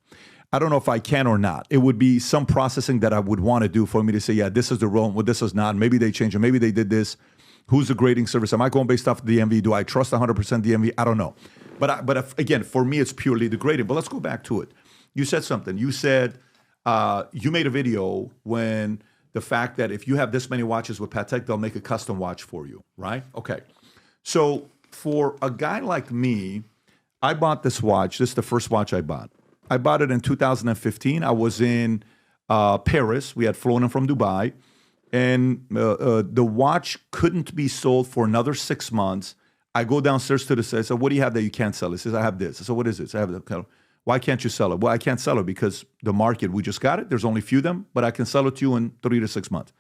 I don't know if I can or not. It would be some processing that I would want to do for me to say, yeah, this is the role, well, this is not. Maybe they changed it. Maybe they did this. Who's the grading service? Am I going based off the DMV? Do I trust 100% DMV? I don't know. But again, for me, it's purely the grading. But let's go back to it. You said something. You said you made a video when the fact that if you have this many watches with Patek, they'll make a custom watch for you, right? Okay. So for a guy like me, I bought this watch. This is the first watch I bought. I bought it in 2015. I was in Paris. We had flown in from Dubai. And the watch couldn't be sold for another 6 months. I go downstairs to the sales. I said, what do you have that you can't sell? He says, I have this. I said, what is it? I have that. Why can't you sell it? Well, I can't sell it because the market, we just got it. There's only a few of them, but I can sell it to you in 3 to 6 months.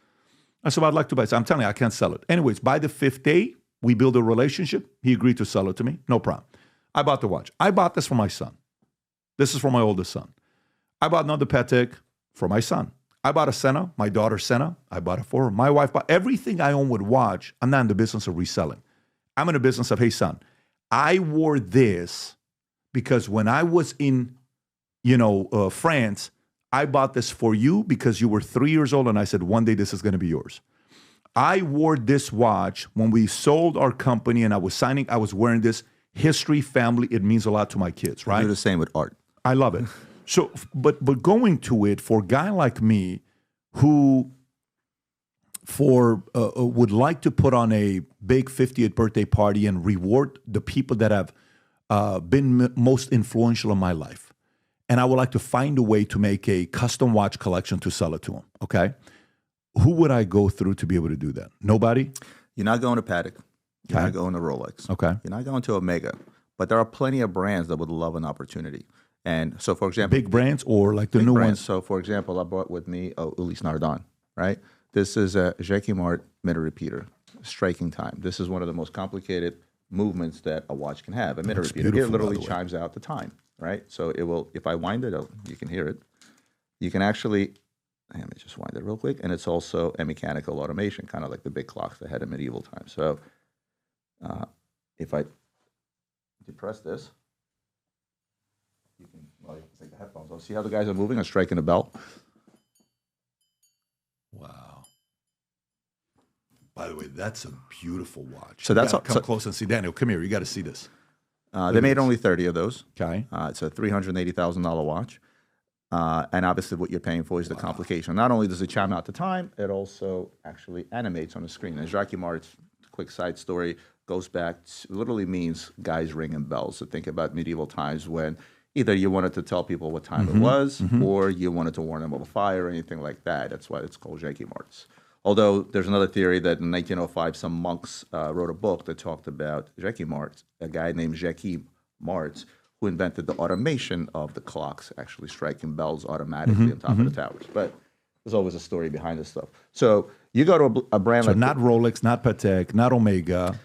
I said, well, I'd like to buy it. So I'm telling you, I can't sell it. Anyways, by the 5th day, we build a relationship. He agreed to sell it to me. No problem. I bought the watch. I bought this for my son. This is for my oldest son. I bought another Patek for my son. I bought a Senna, my daughter Senna. I bought it for her. My wife bought everything I own with watch. I'm not in the business of reselling. I'm in the business of, hey, son, I wore this because when I was in, France, I bought this for you because you were 3 years old, and I said, one day this is going to be yours. I wore this watch when we sold our company, and I was wearing this. History, family, it means a lot to my kids, right? You're the same with art. I love it. So, but going to it for a guy like me who would like to put on a big 50th birthday party and reward the people that have been most influential in my life. And I would like to find a way to make a custom watch collection to sell it to them, okay? who would I go through to be able to do that? Nobody? You're not going to Patek. You're Okay. not going to Rolex. Okay. You're not going to Omega. But there are plenty of brands that would love an opportunity. And so, for example, Big brands or like the new brands. ones? So, for example, I brought with me Ulysse Nardin, right? This is a Jackie Mart minute repeater, striking time. This is one of the most complicated movements that a watch can have. A minute repeater. It beautiful, by literally the way. chimes out the time, right? So it will, if I wind it, you can hear it. You can actually, let me just wind it real quick. And it's also a mechanical automation, kind of like the big clocks they had in medieval times. So if I depress this, you can, well, you can take the headphones off. See how the guys are moving and striking a bell? Wow. By the way, that's a beautiful watch. So that's You gotta all- come close and see. Daniel, come here. You got to see this. They made only 30 of those. Okay. It's a $380,000 watch. And obviously what you're paying for is the complication. Not only does it chime out the time, it also actually animates on the screen. And Jackie Mart's quick side story goes back to, literally means guys ringing bells. So think about medieval times when either you wanted to tell people what time it was or you wanted to warn them of a fire or anything like that. That's why it's called Jackie Mart's. Although there's another theory that in 1905, some monks wrote a book that talked about Jackie Mart's, a guy named Jackie Mart's, who invented the automation of the clocks actually striking bells automatically on top of the towers. But there's always a story behind this stuff. So you go to a brand So like not Rolex, not Patek, not Omega.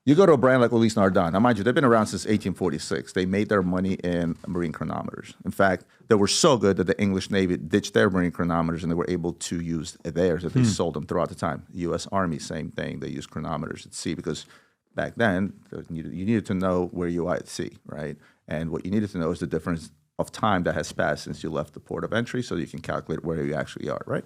you go to a brand like Ulysse Nardin. Now, mind you, they've been around since 1846. They made their money in marine chronometers. In fact, they were so good that the English Navy ditched their marine chronometers and they were able to use theirs, that they sold them throughout the time. U.S. Army, same thing. They used chronometers at sea because back then you needed to know where you are at sea, right? And what you needed to know is the difference of time that has passed since you left the port of entry so you can calculate where you actually are, right?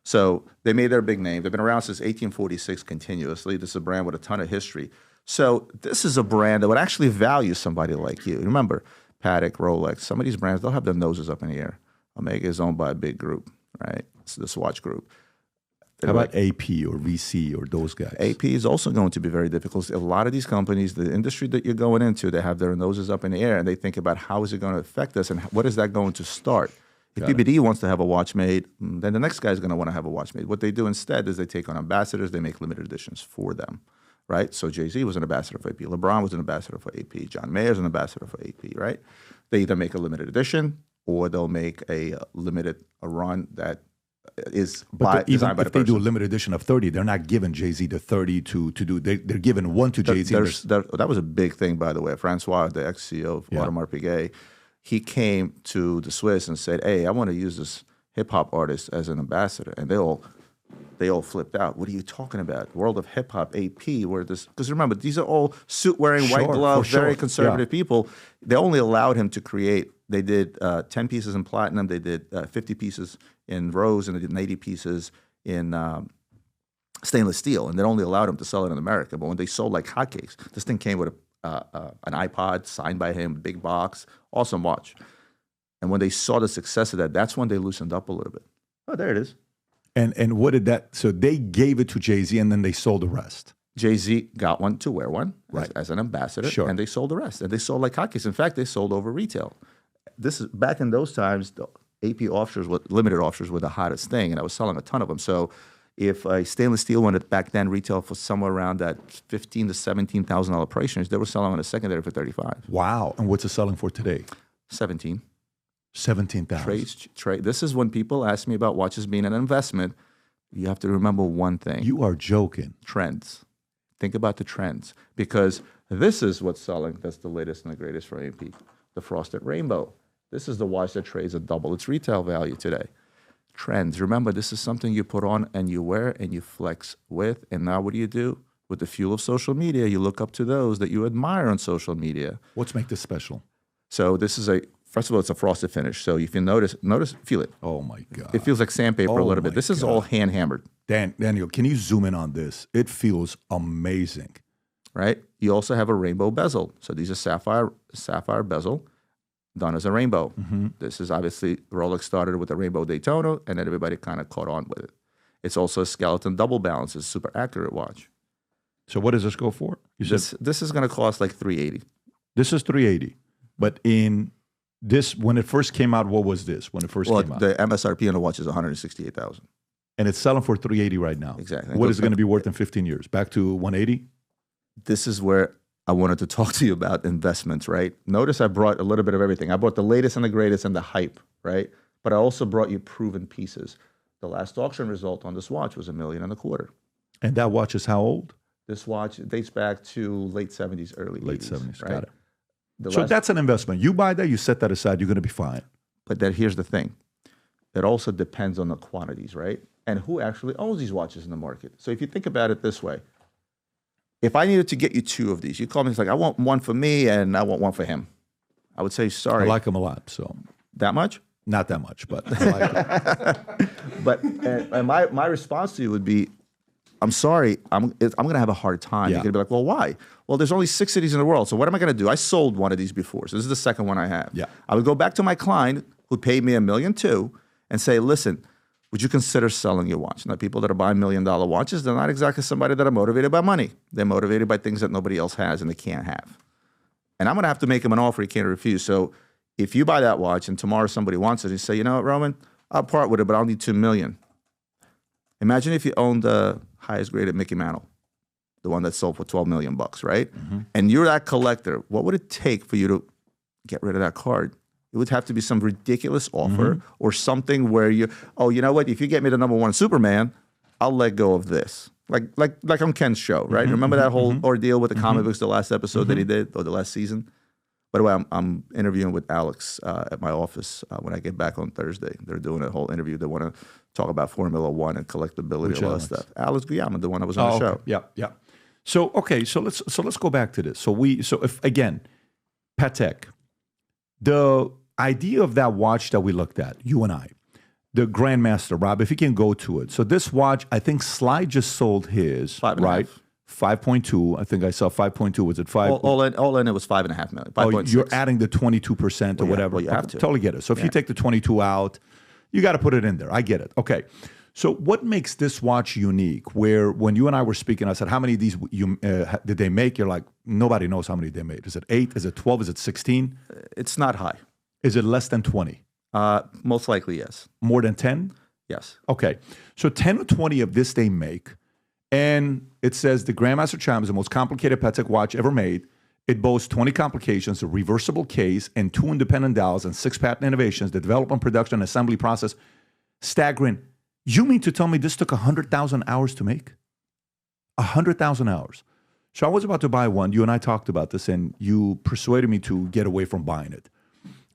So they made their big name. They've been around since 1846 continuously. This is a brand with a ton of history. So this is a brand that would actually value somebody like you. Remember, Patek, Rolex, some of these brands, they'll have their noses up in the air. Omega is owned by a big group, right? It's this watch group. How about AP or VC or those guys? AP is also going to be very difficult. A lot of these companies, the industry that you're going into, they have their noses up in the air and they think about how is it going to affect us and what is that going to start. If PBD wants to have a watch made, then the next guy is going to want to have a watch made. What they do instead is they take on ambassadors, they make limited editions for them, right? So Jay-Z was an ambassador for AP. LeBron was an ambassador for AP. John Mayer's an ambassador for AP, right? They either make a limited edition or they'll make a run that is designed by the if they do a person. limited edition of 30, they're not giving Jay-Z the 30 to do. They're giving one to Jay-Z. That was a big thing, by the way. Francois, the ex-CEO of Audemars Piguet, he came to the Swiss and said, "Hey, I want to use this hip-hop artist as an ambassador." And they all flipped out. What are you talking about? World of hip-hop, AP, where this... Because remember, these are all suit-wearing, white glove, very conservative people. They only allowed him to create... They did 10 pieces in platinum. They did 50 pieces in rose, and they did 80 pieces in stainless steel. And they only allowed him to sell it in America. But when they sold like hotcakes, this thing came with an iPod signed by him, big box, awesome watch. And when they saw the success of that, that's when they loosened up a little bit. Oh, there it is. And what did that? So they gave it to Jay-Z, and then they sold the rest. Jay-Z got one to wear one Right. as an ambassador, Sure. and they sold the rest. And they sold like hotcakes. In fact, they sold over retail. This is back in those times. The AP offshores, limited offshores, were the hottest thing, and I was selling a ton of them. So, if a stainless steel wanted back then retail for somewhere around that $15,000 to $17,000 price range, they were selling on a secondary for $35,000, Wow. And what's it selling for today? $17,000. 17,000. Trade. This is when people ask me about watches being an investment. You have to remember one thing. You are joking. Trends. Think about the trends, because this is what's selling. That's the latest and the greatest for AP. The Frosted Rainbow. This is the watch that trades at double its retail value today. Trends. Remember, this is something you put on and you wear and you flex with. And now what do? With the fuel of social media, you look up to those that you admire on social media. What's make this special? So this is first of all, it's a frosted finish. So if you notice, feel it. Oh my God. It feels like sandpaper a Oh little bit. my This is God. all hand hammered, Daniel, can you zoom in on this? It feels amazing. right? You also have a rainbow bezel. So these are sapphire bezel done as a rainbow. This is obviously Rolex started with the rainbow Daytona, and then everybody kind of caught on with it. It's also a skeleton double balance. It's a super accurate watch. So what does this go for? You said This is going to cost like $380. this is 380. But in this, when it first came out, what was this when it first Well, came out? the MSRP on the watch is $168,000. And it's selling for $380 right now. Exactly. What is it going to be worth in 15 years? Back to $180? This is where I wanted to talk to you about investments, right? Notice I brought a little bit of everything. I brought the latest and the greatest and the hype, right? But I also brought you proven pieces. The last auction result on this watch was $1.25 million. And that watch is how old? This watch dates back to late 70s, early 80s. Late 70s, right? got it. So that's an investment. You buy that, you set that aside, you're going to be fine. But then here's the thing. It also depends on the quantities, right? And who actually owns these watches in the market. So if you think about it this way, if I needed to get you 2 of these, you call me, it's like, I want one for me and I want one for him. I would say, sorry. I like them a lot, so. That much? Not that much, but I like it. But and my response to you would be, I'm sorry, I'm going to have a hard time. Yeah. You're going to be like, well, why? Well, there's only 6 cities in the world. So what am I going to do? I sold one of these before. So this is the second one I have. Yeah. I would go back to my client who paid me $1.2 million and say, listen, would you consider selling your watch? Now, people that are buying $1 million watches, they're not exactly somebody that are motivated by money. They're motivated by things that nobody else has and they can't have. And I'm going to have to make them an offer he can't refuse. So if you buy that watch and tomorrow somebody wants it, you say, you know what, Roman, I'll part with it, but I'll need $2 million. Imagine if you owned the highest graded Mickey Mantle, the one that sold for $12 million, right? Mm-hmm. And you're that collector. What would it take for you to get rid of that card? It would have to be some ridiculous offer or something where you know what? If you get me the #1 Superman, I'll let go of this. Like on Ken's show, right? Remember that whole ordeal with the comic books, the last episode that he did, or the last season? By the way, I'm interviewing with Alex at my office when I get back on Thursday. They're doing a whole interview. They want to talk about Formula One and collectability and all that stuff. Alex Guillaume, the one that was on the show. Yeah, yeah. So let's go back to this. So if again, Patek, the idea of that watch that we looked at, you and I, the Grandmaster, Rob, if you can go to it. So this watch, I think Sly just sold his, 5.5. right? 5.2. I think I saw 5.2. Was it 5? All in, it was $5.5 million. 5.6. You're adding the 22% or whatever. Well, you have to. Totally get it. So if you take the 22 out, you got to put it in there. I get it. Okay. So what makes this watch unique? Where when you and I were speaking, I said, how many of these did they make? You're like, nobody knows how many they made. Is it 8? Is it 12? Is it 16? It's not high. Is it less than 20? Most likely, yes. More than 10? Yes. Okay. So 10 or 20 of this they make. And it says the Grandmaster Chime is the most complicated Patek watch ever made. It boasts 20 complications, a reversible case, and 2 independent dials and 6 patent innovations. The development, production, and assembly process staggering. You mean to tell me this took 100,000 hours to make? 100,000 hours. So I was about to buy one. You and I talked about this, and you persuaded me to get away from buying it.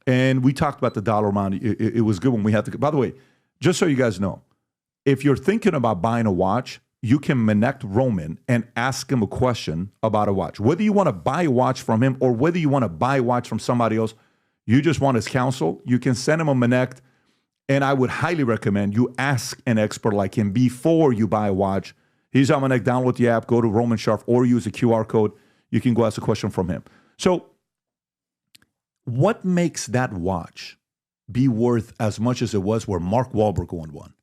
And we talked about the dollar amount. It was good when we had to. By the way, just so you guys know, if you're thinking about buying a watch, you can connect Roman and ask him a question about a watch. Whether you want to buy a watch from him or whether you want to buy a watch from somebody else, you just want his counsel, you can send him a connect. And I would highly recommend you ask an expert like him before you buy a watch. He's on Connect, download the app, go to Roman Sharf, or use a QR code. You can go ask a question from him. So what makes that watch be worth as much as it was where Mark Wahlberg owned one,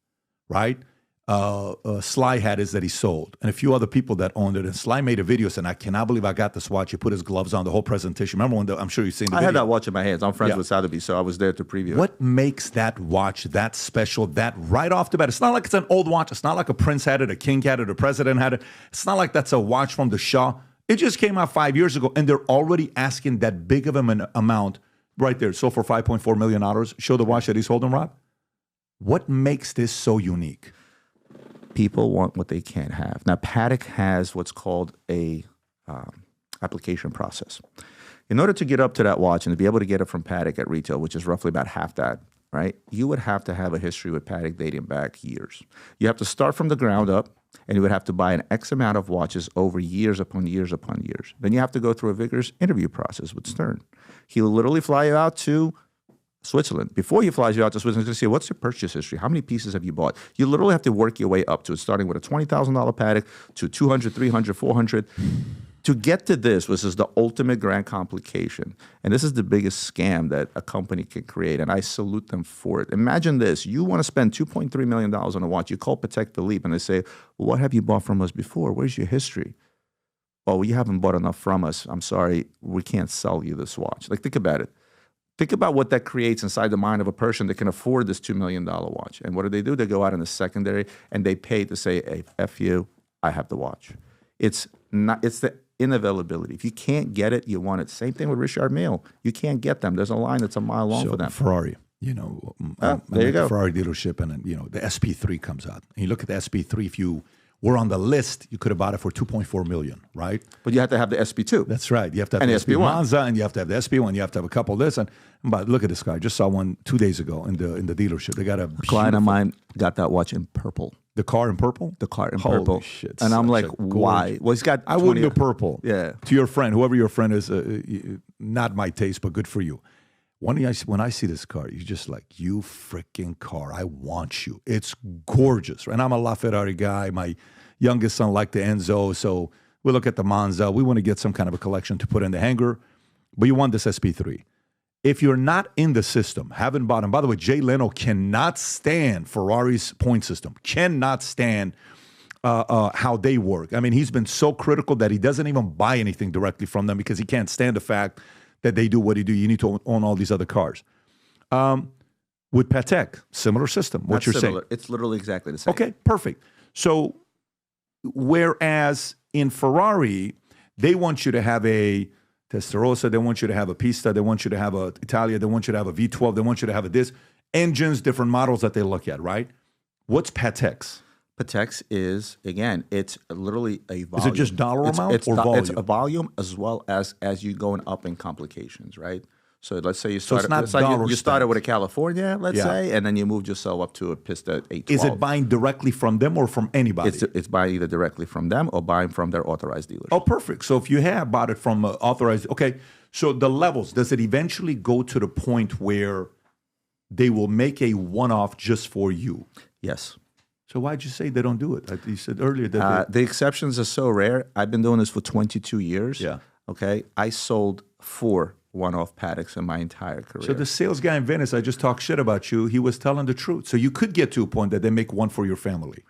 right? Sly had his that he sold, and a few other people that owned it. And Sly made a video saying, I cannot believe I got this watch. He put his gloves on, the whole presentation. Remember when I'm sure you've seen the video. I had that watch in my hands. I'm friends with Sotheby's, so I was there to preview it. What makes that watch that special, that right off the bat? It's not like it's an old watch. It's not like a prince had it, a king had it, a president had it. It's not like that's a watch from the Shah. It just came out 5 years ago, and they're already asking that big of an amount right there. So for $5.4 million, show the watch that he's holding, Rob. What makes this so unique? People want what they can't have. Now, Patek has what's called a application process. In order to get up to that watch and to be able to get it from Patek at retail, which is roughly about half that, right? You would have to have a history with Patek dating back years. You have to start from the ground up, and you would have to buy an X amount of watches over years upon years upon years. Then you have to go through a vigorous interview process with Stern. He'll literally fly you out to Switzerland. Before he flies you out to Switzerland, he's going to say, what's your purchase history? How many pieces have you bought? You literally have to work your way up to it, starting with a $20,000 Patek to $200, $300, $400. To get to this, which is the ultimate grand complication. And this is the biggest scam that a company can create, and I salute them for it. Imagine this. You want to spend $2.3 million on a watch. You call Patek Philippe, and they say, well, what have you bought from us before? Where's your history? Oh, well, you haven't bought enough from us. I'm sorry. We can't sell you this watch. Like, think about it. Think about what that creates inside the mind of a person that can afford this $2 million watch. And what do? They go out in the secondary and they pay to say, hey, F you, I have the watch. It's the inavailability. If you can't get it, you want it. Same thing with Richard Mille. You can't get them. There's a line that's a mile long for them. Ferrari, There you go. Ferrari dealership, and the SP3 comes out. And you look at the SP3, if you were on the list, you could have bought it for $2.4 million, right? But you have to have the SP2. That's right. You have to have And the the SP SP1. Monza, and you have to have the SP1. You have to have a couple of this. But look at this car. I just saw one 2 days ago in the dealership. They got a client of mine got that watch in purple. The car in purple? The car in Holy purple. shit, And I'm such like, a why? Well, he's got I wouldn't do purple. Yeah. To your friend, whoever your friend is, not my taste, but good for you. When I see this car, you're just like, you freaking car. I want you. It's gorgeous. And I'm a LaFerrari guy. My youngest son liked the Enzo. So we look at the Monza. We want to get some kind of a collection to put in the hangar. But you want this SP3. If you're not in the system, haven't bought them. By the way, Jay Leno cannot stand Ferrari's point system. Cannot stand how they work. I mean, he's been so critical that he doesn't even buy anything directly from them because he can't stand the fact that they do what they do. You need to own all these other cars. With Patek, similar system. What you're saying? It's literally exactly the same. Okay, perfect. So, whereas in Ferrari, they want you to have a Testarossa, they want you to have a Pista, they want you to have a Italia, they want you to have a V12, they want you to have a this. Engines, different models that they look at, right? What's Patek's? Patek's is, again, it's literally a volume. Is it just dollar amount or volume? It's a volume as well as you going up in complications, right? So let's say you So it's started, not let's say you dollar started spent. with a California, let's Yeah. say, and then you moved yourself up to a Pista 812. Is it buying directly from them or from anybody? It's buying either directly from them or buying from their authorized dealers. Oh, perfect. So if you have bought it from authorized, okay. So the levels, does it eventually go to the point where they will make a one-off just for you? Yes. So why'd you say they don't do it? Like you said earlier that The exceptions are so rare. I've been doing this for 22 years. Yeah. Okay. I sold 4 one-off Pateks in my entire career. So the sales guy in Venice, I just talked shit about you. He was telling the truth. So you could get to a point that they make one for your family.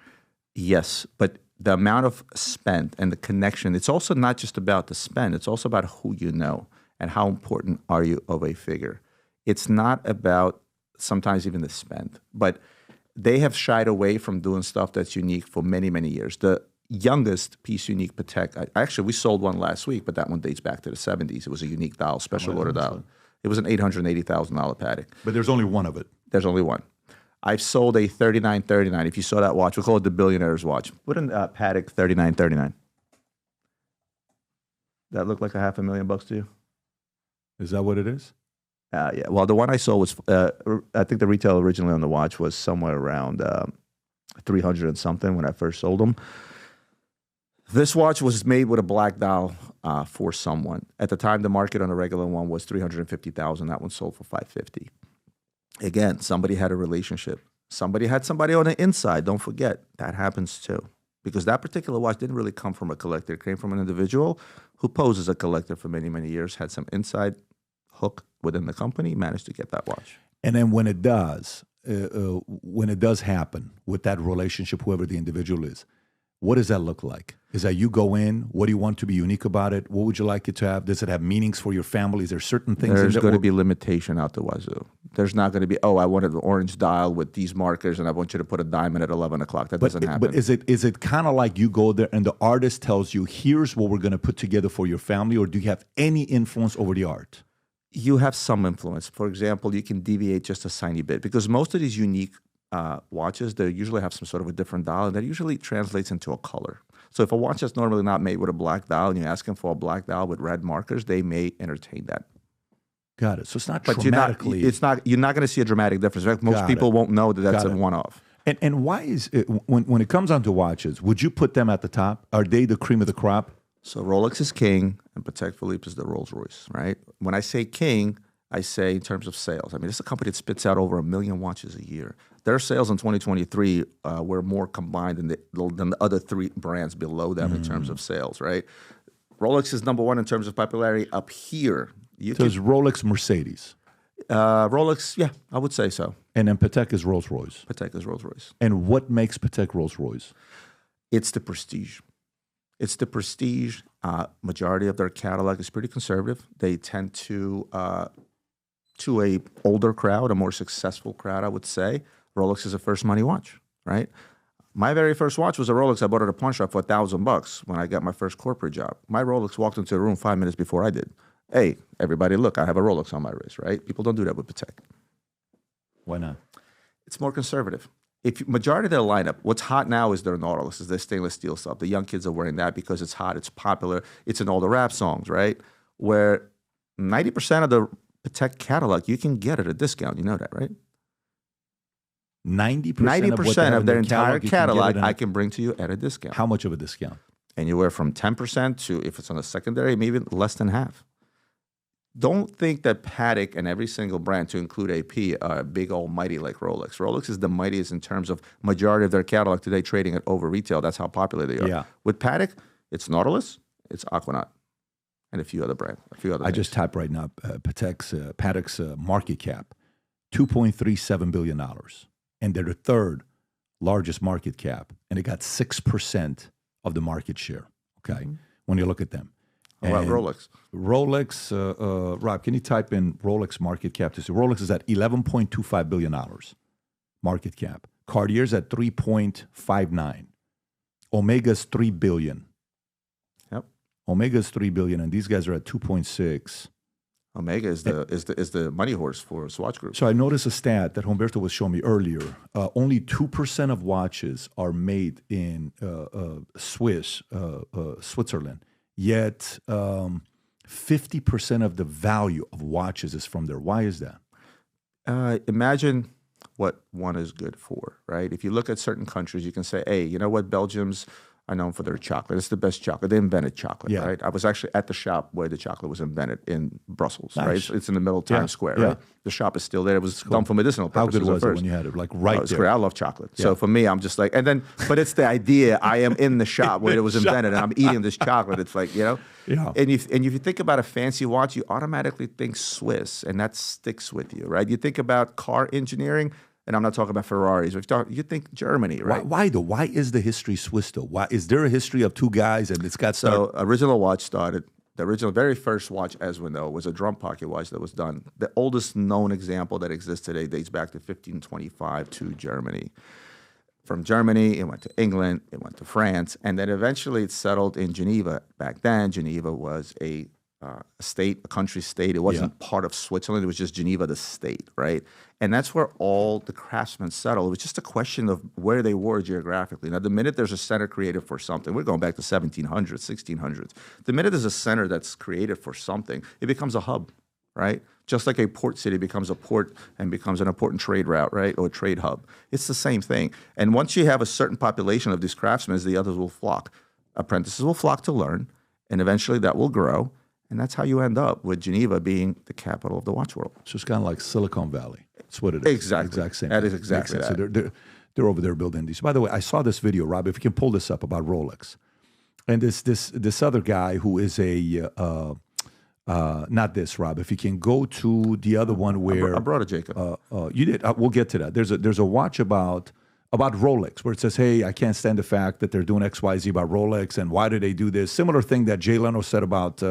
Yes, but the amount of spend and the connection, it's also not just about the spend. It's also about who you know and how important are you of a figure. It's not about sometimes even the spend, but they have shied away from doing stuff that's unique for many, many years. The youngest piece unique Patek, actually we sold one last week, but that one dates back to the 70s. It was a unique dial, special order dial. It was an $880,000 Patek. But there's only one of it. There's only one. I've sold a 3939. If you saw that watch, we call it the billionaire's watch. Put in Patek 3939. That look like $500,000 to you? Is that what it is? Yeah. Well, the one I sold was, I think the retail originally on the watch was somewhere around 300 and something when I first sold them. This watch was made with a black dial for someone. At the time, the market on a regular one was $350,000. That one sold for $550,000. Again, somebody had a relationship. Somebody had somebody on the inside. Don't forget, that happens too. Because that particular watch didn't really come from a collector. It came from an individual who posed as a collector for many, many years, had some inside hook within the company, managed to get that watch. And then when it does happen with that relationship, whoever the individual is, what does that look like? Is that you go in, what do you want to be unique about it? What would you like it to have? Does it have meanings for your family? Is there certain things? There's going to be limitation out the wazoo. There's not going to be, I wanted an orange dial with these markers and I want you to put a diamond at 11 o'clock. That doesn't happen. But is it kind of like you go there and the artist tells you, here's what we're going to put together for your family, or do you have any influence over the art? You have some influence. For example, you can deviate just a tiny bit because most of these unique watches, they usually have some sort of a different dial, and that usually translates into a color. So if a watch that's normally not made with a black dial and you ask them for a black dial with red markers, they may entertain that. Got it. So it's not But dramatically. you're not going to see a dramatic difference. In fact, most people won't know that that's a one-off. And why is it, when it comes onto watches, would you put them at the top? Are they the cream of the crop? So Rolex is king and Patek Philippe is the Rolls Royce, right? When I say king, I say in terms of sales. I mean, this is a company that spits out over 1 million watches a year. Their sales in 2023 were more combined than the other 3 brands below them in terms of sales, right? Rolex is number 1 in terms of popularity up here. So it's Rolex, Mercedes. Rolex, yeah, I would say so. And then Patek is Rolls Royce. Patek is Rolls Royce. And what makes Patek Rolls Royce? It's the prestige. It's the prestige. Majority of their catalog is pretty conservative. They tend to to a older crowd, a more successful crowd, I would say, Rolex is a first money watch, right? My very first watch was a Rolex I bought at a pawn shop for $1,000 when I got my first corporate job. My Rolex walked into the room 5 minutes before I did. Hey, everybody, look, I have a Rolex on my wrist, right? People don't do that with Patek. Why not? It's more conservative. If majority of their lineup, what's hot now is their Nautilus, is their stainless steel stuff. The young kids are wearing that because it's hot, it's popular, it's in all the rap songs, right? Where 90% of the Patek catalog, you can get at a discount. You know that, right? 90% of their entire catalog I can bring to you at a discount. How much of a discount? Anywhere from 10% to, if it's on a secondary, maybe less than half. Don't think that Patek and every single brand, to include AP, are big almighty like Rolex. Rolex is the mightiest in terms of majority of their catalog today trading at over retail. That's how popular they are. Yeah. With Patek, it's Nautilus, it's Aquanaut, and a few other brands. I just typed right now Patek's market cap, $2.37 billion. And they're the third largest market cap. And it got 6% of the market share, okay, when you look at them. How about Rolex? Rolex, Rob, can you type in Rolex market cap to see? Rolex is at $11.25 billion market cap. Cartier's at 3.59. Omega's $3 billion. Yep. Omega's $3 billion, and these guys are at 2.6. Omega is the money horse for Swatch Group. So I noticed a stat that Humberto was showing me earlier. Only 2% of watches are made in Switzerland. Yet 50% of the value of watches is from there. Why is that? Imagine what one is good for, right? If you look at certain countries, you can say, hey, you know what, Belgium's are known for their chocolate. It's the best chocolate. They invented chocolate, right? I was actually at the shop where the chocolate was invented in Brussels, right? It's in the middle of Times Square, right? The shop is still there. It was done for medicinal purposes. How good was it when you had it? Like right there. Great. I love chocolate. So for me, I'm just like, and then, but it's the idea. I am in the shop where it was invented, and I'm eating this chocolate. It's like, you know, and if you think about a fancy watch, you automatically think Swiss, and that sticks with you, right? You think about car engineering. And I'm not talking about Ferraris. You think Germany, right? Why though? Why is the history Swiss though? Why is there a history of two guys and it's got So original watch started. The original, very first watch, as we know, was a drum pocket watch that was done. The oldest known example that exists today dates back to 1525 to Germany. From Germany, it went to England, it went to France, and then eventually it settled in Geneva. Back then, Geneva was a state, a country state. It wasn't part of Switzerland. It was just Geneva, the state, right? And that's where all the craftsmen settled. It was just a question of where they were geographically. Now, the minute there's a center created for something, we're going back to 1700s, 1600s. The minute there's a center that's created for something, it becomes a hub, right? Just like a port city becomes a port and becomes an important trade route, right? Or a trade hub. It's the same thing. And once you have a certain population of these craftsmen, the others will flock. Apprentices will flock to learn, and eventually that will grow. And that's how you end up with Geneva being the capital of the watch world. So it's kind of like Silicon Valley. That's what it is. Exactly. Exact same. That is exactly that. So they're over there building these. By the way, I saw this video, Rob, if you can pull this up, about Rolex. And this other guy who is not this, Rob. If you can go to the other one where I brought it, Jacob. You did. We'll get to that. There's a watch about Rolex where it says, hey, I can't stand the fact that they're doing XYZ about Rolex, and why do they do this? Similar thing that Jay Leno said about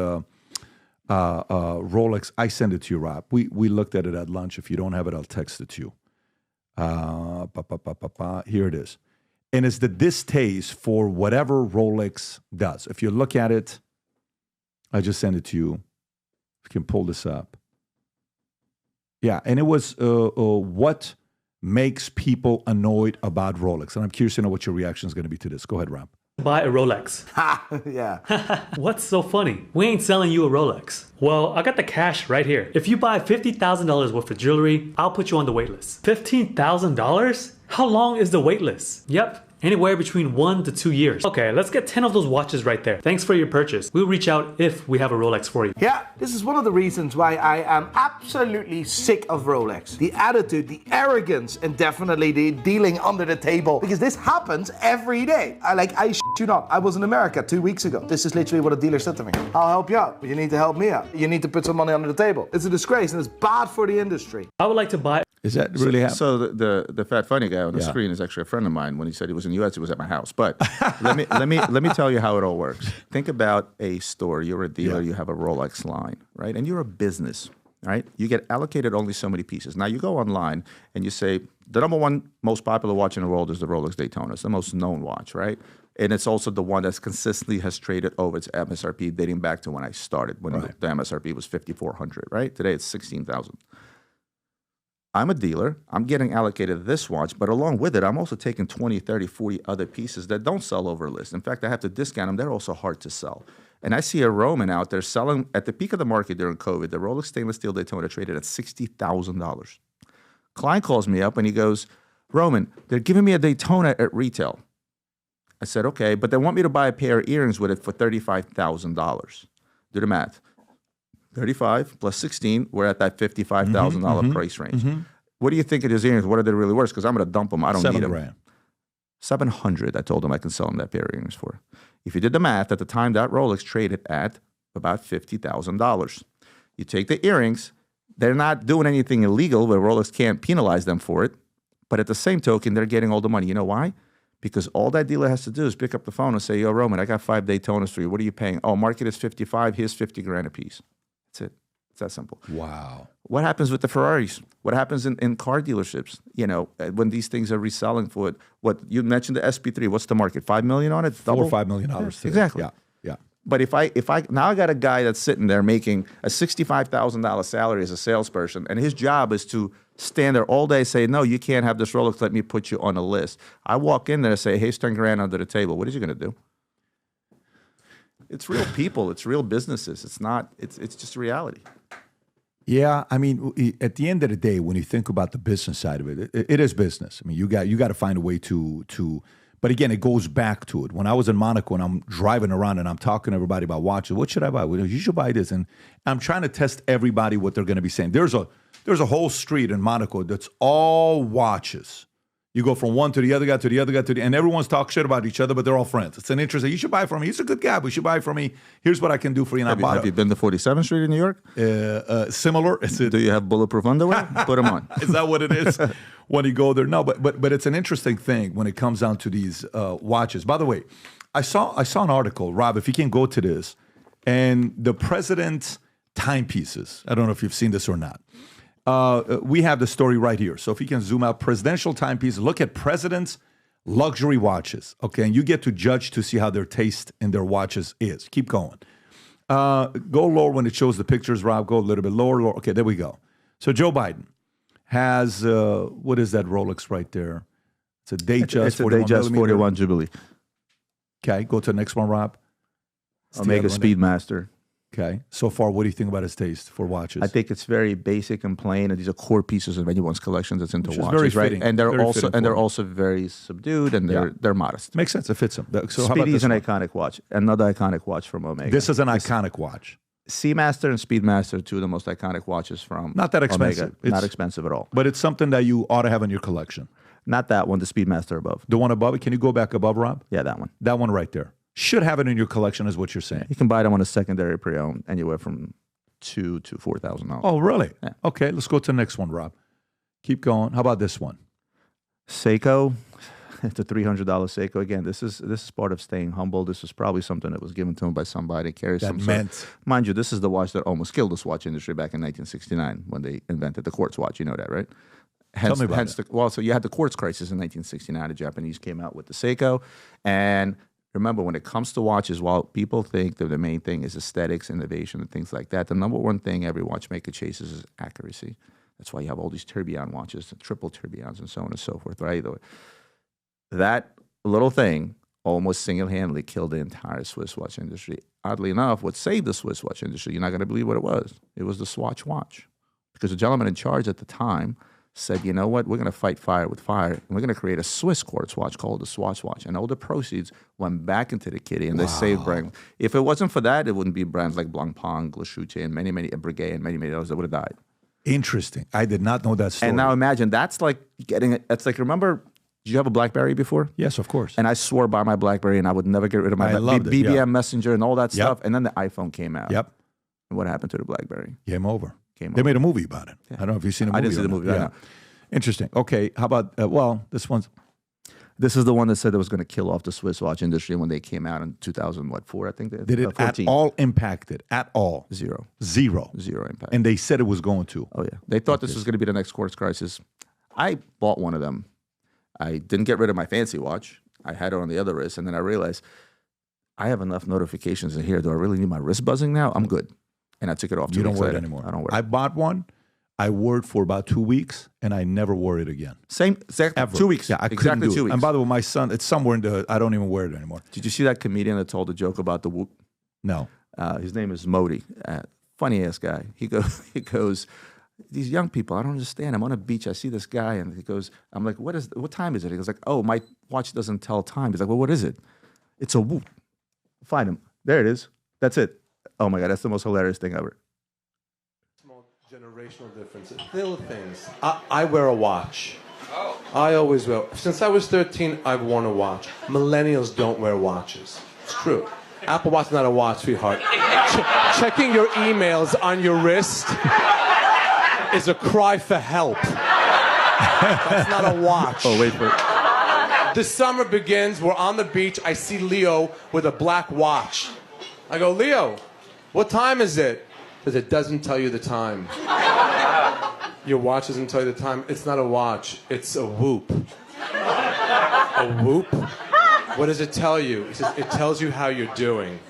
Rolex. I send it to you, Rob. We looked at it at lunch. If you don't have it, I'll text it to you. Here it is. And it's the distaste for whatever Rolex does. If you look at it, I just sent it to you. If you can pull this up. Yeah, and it was what makes people annoyed about Rolex. And I'm curious to know what your reaction is going to be to this. Go ahead, Rob. Buy a Rolex. Yeah. What's so funny? We ain't selling you a Rolex. Well, I got the cash right here. If you buy $50,000 worth of jewelry, I'll put you on the wait list. $15,000? How long is the wait list? Yep. Anywhere between 1 to 2 years. Okay, let's get 10 of those watches right there. Thanks for your purchase. We'll reach out if we have a Rolex for you. Yeah, this is one of the reasons why I am absolutely sick of Rolex. The attitude, the arrogance, and definitely the dealing under the table. Because this happens every day. I shit you not. I was in America 2 weeks ago. This is literally what a dealer said to me. I'll help you out, but you need to help me out. You need to put some money under the table. It's a disgrace and it's bad for the industry. I would like to buy... Is that really happening? So the fat funny guy on the screen is actually a friend of mine. When he said he was in the U.S., he was at my house. But let me tell you how it all works. Think about a store. You're a dealer. You have a Rolex line, right? And you're a business. right? You get allocated only so many pieces. Now you go online and you say, the number one most popular watch in the world is the Rolex Daytona. It's the most known watch, right? And it's also the one that's consistently has traded over its MSRP dating back to when I started, when the MSRP was $5,400, right? Today it's $16,000. I'm a dealer. I'm getting allocated this watch, but along with it, I'm also taking 20, 30, 40 other pieces that don't sell over a list. In fact, I have to discount them. They're also hard to sell. And I see a Roman out there selling, at the peak of the market during COVID, the Rolex stainless steel Daytona traded at $60,000. Client calls me up and he goes, Roman, they're giving me a Daytona at retail. I said, okay, but they want me to buy a pair of earrings with it for $35,000. Do the math. 35 plus 16, we're at that $55,000 price range. What do you think of these earrings? What are they really worth? Because I'm going to dump them. I don't need them. $700, I told him I can sell them that pair of earrings for. If you did the math, at the time that Rolex traded at about $50,000. You take the earrings, they're not doing anything illegal where Rolex can't penalize them for it. But at the same token, they're getting all the money. You know why? Because all that dealer has to do is pick up the phone and say, yo, Roman, I got 5 Daytonas for you. What are you paying? Oh, market is 55. Here's 50 grand a piece. That's it. It's that simple. Wow. What happens with the Ferraris? What happens in car dealerships? You know, when these things are reselling for it, what you mentioned the SP3, what's the market? 5 million on it? Double? $4 or $5 million. Yeah, exactly. Yeah. But if I now I got a guy that's sitting there making a $65,000 salary as a salesperson, and his job is to stand there all day, say, no, you can't have this Rolex. Let me put you on a list. I walk in there and say, hey, 10 grand under the table. What is he going to do? It's real people. It's real businesses. It's not. It's just reality. Yeah, I mean, at the end of the day, when you think about the business side of it, it is business. I mean, you got to find a way to. But again, it goes back to it. When I was in Monaco and I'm driving around and I'm talking to everybody about watches, what should I buy? Well, you should buy this, and I'm trying to test everybody what they're going to be saying. There's a whole street in Monaco that's all watches. You go from one to the other guy to the other guy and everyone's talking shit about each other, but they're all friends. It's an interesting. You should buy from me. He's a good guy, but you should buy from me. Here's what I can do for you. And Have you been to 47th Street in New York? Similar. Do you have bulletproof underwear? Put them on. Is that what it is when you go there? No, but it's an interesting thing when it comes down to these watches. By the way, I saw an article, Rob, if you can go to this, and the president's timepieces. I don't know if you've seen this or not. We have the story right here. So if you can zoom out, presidential timepieces, look at presidents' luxury watches, okay? And you get to judge to see how their taste in their watches is. Keep going. Go lower when it shows the pictures, Rob. Go a little bit lower. Okay, there we go. So Joe Biden has, what is that Rolex right there? It's a Datejust 41 Jubilee. Okay, go to the next one, Rob. Omega Speedmaster. Okay. So far, what do you think about his taste for watches? I think it's very basic and plain, and these are core pieces of anyone's collection that's into watches, very right? fitting, And they're very also very subdued, and they're modest. Makes sense. It fits him. So Speedy is an iconic watch. Another iconic watch from Omega. This is an iconic watch. Seamaster and Speedmaster are two of the most iconic watches from Not that expensive. Omega. Not expensive at all. But it's something that you ought to have in your collection. Not that one, the Speedmaster above. The one above it? Can you go back above, Rob? Yeah, that one. That one right there. Should have it in your collection is what you're saying. You can buy them on a secondary pre-owned anywhere from $2,000 to $4,000. Oh, really? Yeah. Okay, let's go to the next one, Rob. Keep going. How about this one? Seiko. It's a $300 Seiko. Again, this is part of staying humble. This is probably something that was given to him by somebody. Carries some meant. Mind you, this is the watch that almost killed the watch industry back in 1969 when they invented the quartz watch. You know that, right? Tell me about it. So you had the quartz crisis in 1969. The Japanese came out with the Seiko. And remember, when it comes to watches, while people think that the main thing is aesthetics, innovation, and things like that, the number one thing every watchmaker chases is accuracy. That's why you have all these tourbillon watches, triple tourbillons, and so on and so forth, right? That little thing almost single-handedly killed the entire Swiss watch industry. Oddly enough, what saved the Swiss watch industry, you're not going to believe what it was. It was the Swatch watch. Because the gentleman in charge at the time said, you know what, we're going to fight fire with fire, and we're going to create a Swiss quartz watch called the Swatch watch. And all the proceeds went back into the kitty, and they saved brands. If it wasn't for that, it wouldn't be brands like Blancpain, Glashütte, and many Breguet, and many others that would have died. Interesting. I did not know that story. And now imagine, that's like remember, did you have a BlackBerry before? Yes, of course. And I swore by my BlackBerry, and I would never get rid of my BBM Messenger and all that stuff. And then the iPhone came out. Yep. And what happened to the BlackBerry? Game over. They made a movie about it. Yeah. I don't know if you've seen a movie. I didn't see the movie. Yeah. Interesting. Okay. How about, this one's. This is the one that said it was going to kill off the Swiss watch industry when they came out in 2004, I think. Did it at all impact it? At all? Zero impact. And they said it was going to. Oh, yeah. They thought this was going to be the next quartz crisis. I bought one of them. I didn't get rid of my fancy watch. I had it on the other wrist, and then I realized I have enough notifications in here. Do I really need my wrist buzzing now? I'm good. And I took it off. You don't wear it anymore. I don't wear it. I bought one. I wore it for about 2 weeks, and I never wore it again. Same, exactly. Ever. 2 weeks. Yeah, I couldn't do 2 it. weeks. And by the way, my son, it's somewhere in the, I don't even wear it anymore. Did you see that comedian that told a joke about the whoop? No. His name is Modi. Funny ass guy. He goes, these young people, I don't understand. I'm on a beach. I see this guy, and he goes, I'm like, what time is it? He goes like, oh, my watch doesn't tell time. He's like, well, what is it? It's a whoop. Find him. There it is. That's it. Oh my God, that's the most hilarious thing ever. Generational differences, little things. I wear a watch. I always wear. Since I was 13, I've worn a watch. Millennials don't wear watches. It's true. Apple Watch is not a watch, sweetheart. Checking your emails on your wrist is a cry for help. That's not a watch. Oh, wait for it. The summer begins. We're on the beach. I see Leo with a black watch. I go, Leo, what time is it? Because it doesn't tell you the time. Your watch doesn't tell you the time. It's not a watch. It's a whoop. A whoop? What does it tell you? It says, it tells you how you're doing.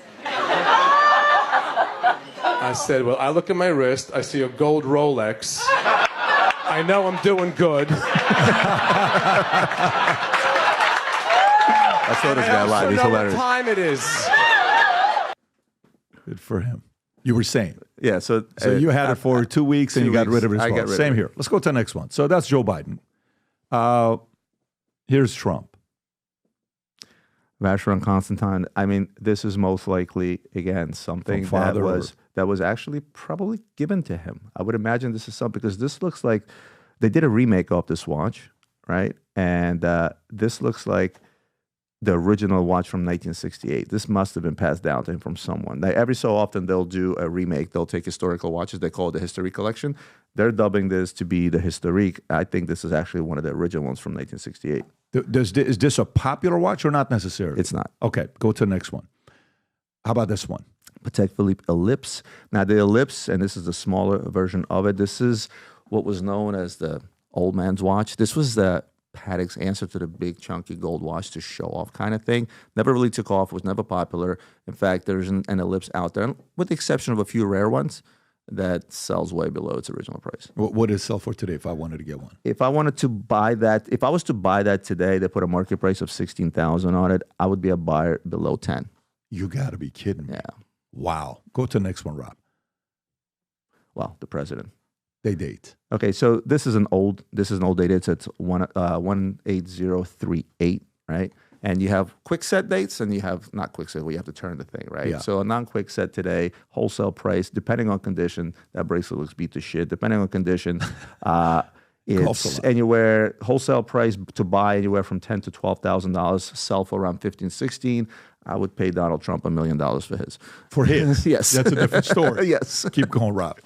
I said, well, I look at my wrist. I see a gold Rolex. I know I'm doing good. I saw this guy live. He's hilarious. What time it is. Good for him. You were saying. Yeah, so you had it for 2 weeks and you got rid of it as well. I got rid Same of it. here. Let's go to the next one. So that's Joe Biden. Here's Trump. Vacheron Constantine. I mean, this is most likely, again, something that was actually probably given to him. I would imagine this is something, because this looks like they did a remake of this watch, right? And this looks like the original watch from 1968. This must have been passed down to him from someone. Every so often, they'll do a remake. They'll take historical watches. They call it the Historique Collection. They're dubbing this to be the Historique. I think this is actually one of the original ones from 1968. Is this a popular watch or not necessarily? It's not. Okay, go to the next one. How about this one? Patek Philippe Ellipse. Now, the Ellipse, and this is the smaller version of it, this is what was known as the old man's watch. This was the Patek's answer to the big chunky gold watch to show off kind of thing. Never really took off, was never popular. In fact, there's an Ellipse out there, with the exception of a few rare ones, that sells way below its original price. What does it sell for today if I wanted to get one? If I wanted to buy that, if I was to buy that today, they put a market price of $16,000 on it, I would be a buyer below 10. You got to be kidding me. Yeah. Wow. Go to the next one, Rob. Well, the president. They date. Okay, so this is an old date. It's 18038, right? And you have quick set dates, and you have not quick set where you have to turn the thing, right? Yeah. So a non-quick set today, wholesale price, depending on condition, that bracelet looks beat to shit. Depending on condition, it's anywhere, wholesale price to buy anywhere from $10,000 to $12,000, sell for around 15, 16. I would pay Donald Trump $1 million for his. For his? Yes. That's a different story. Yes. Keep going, Rob.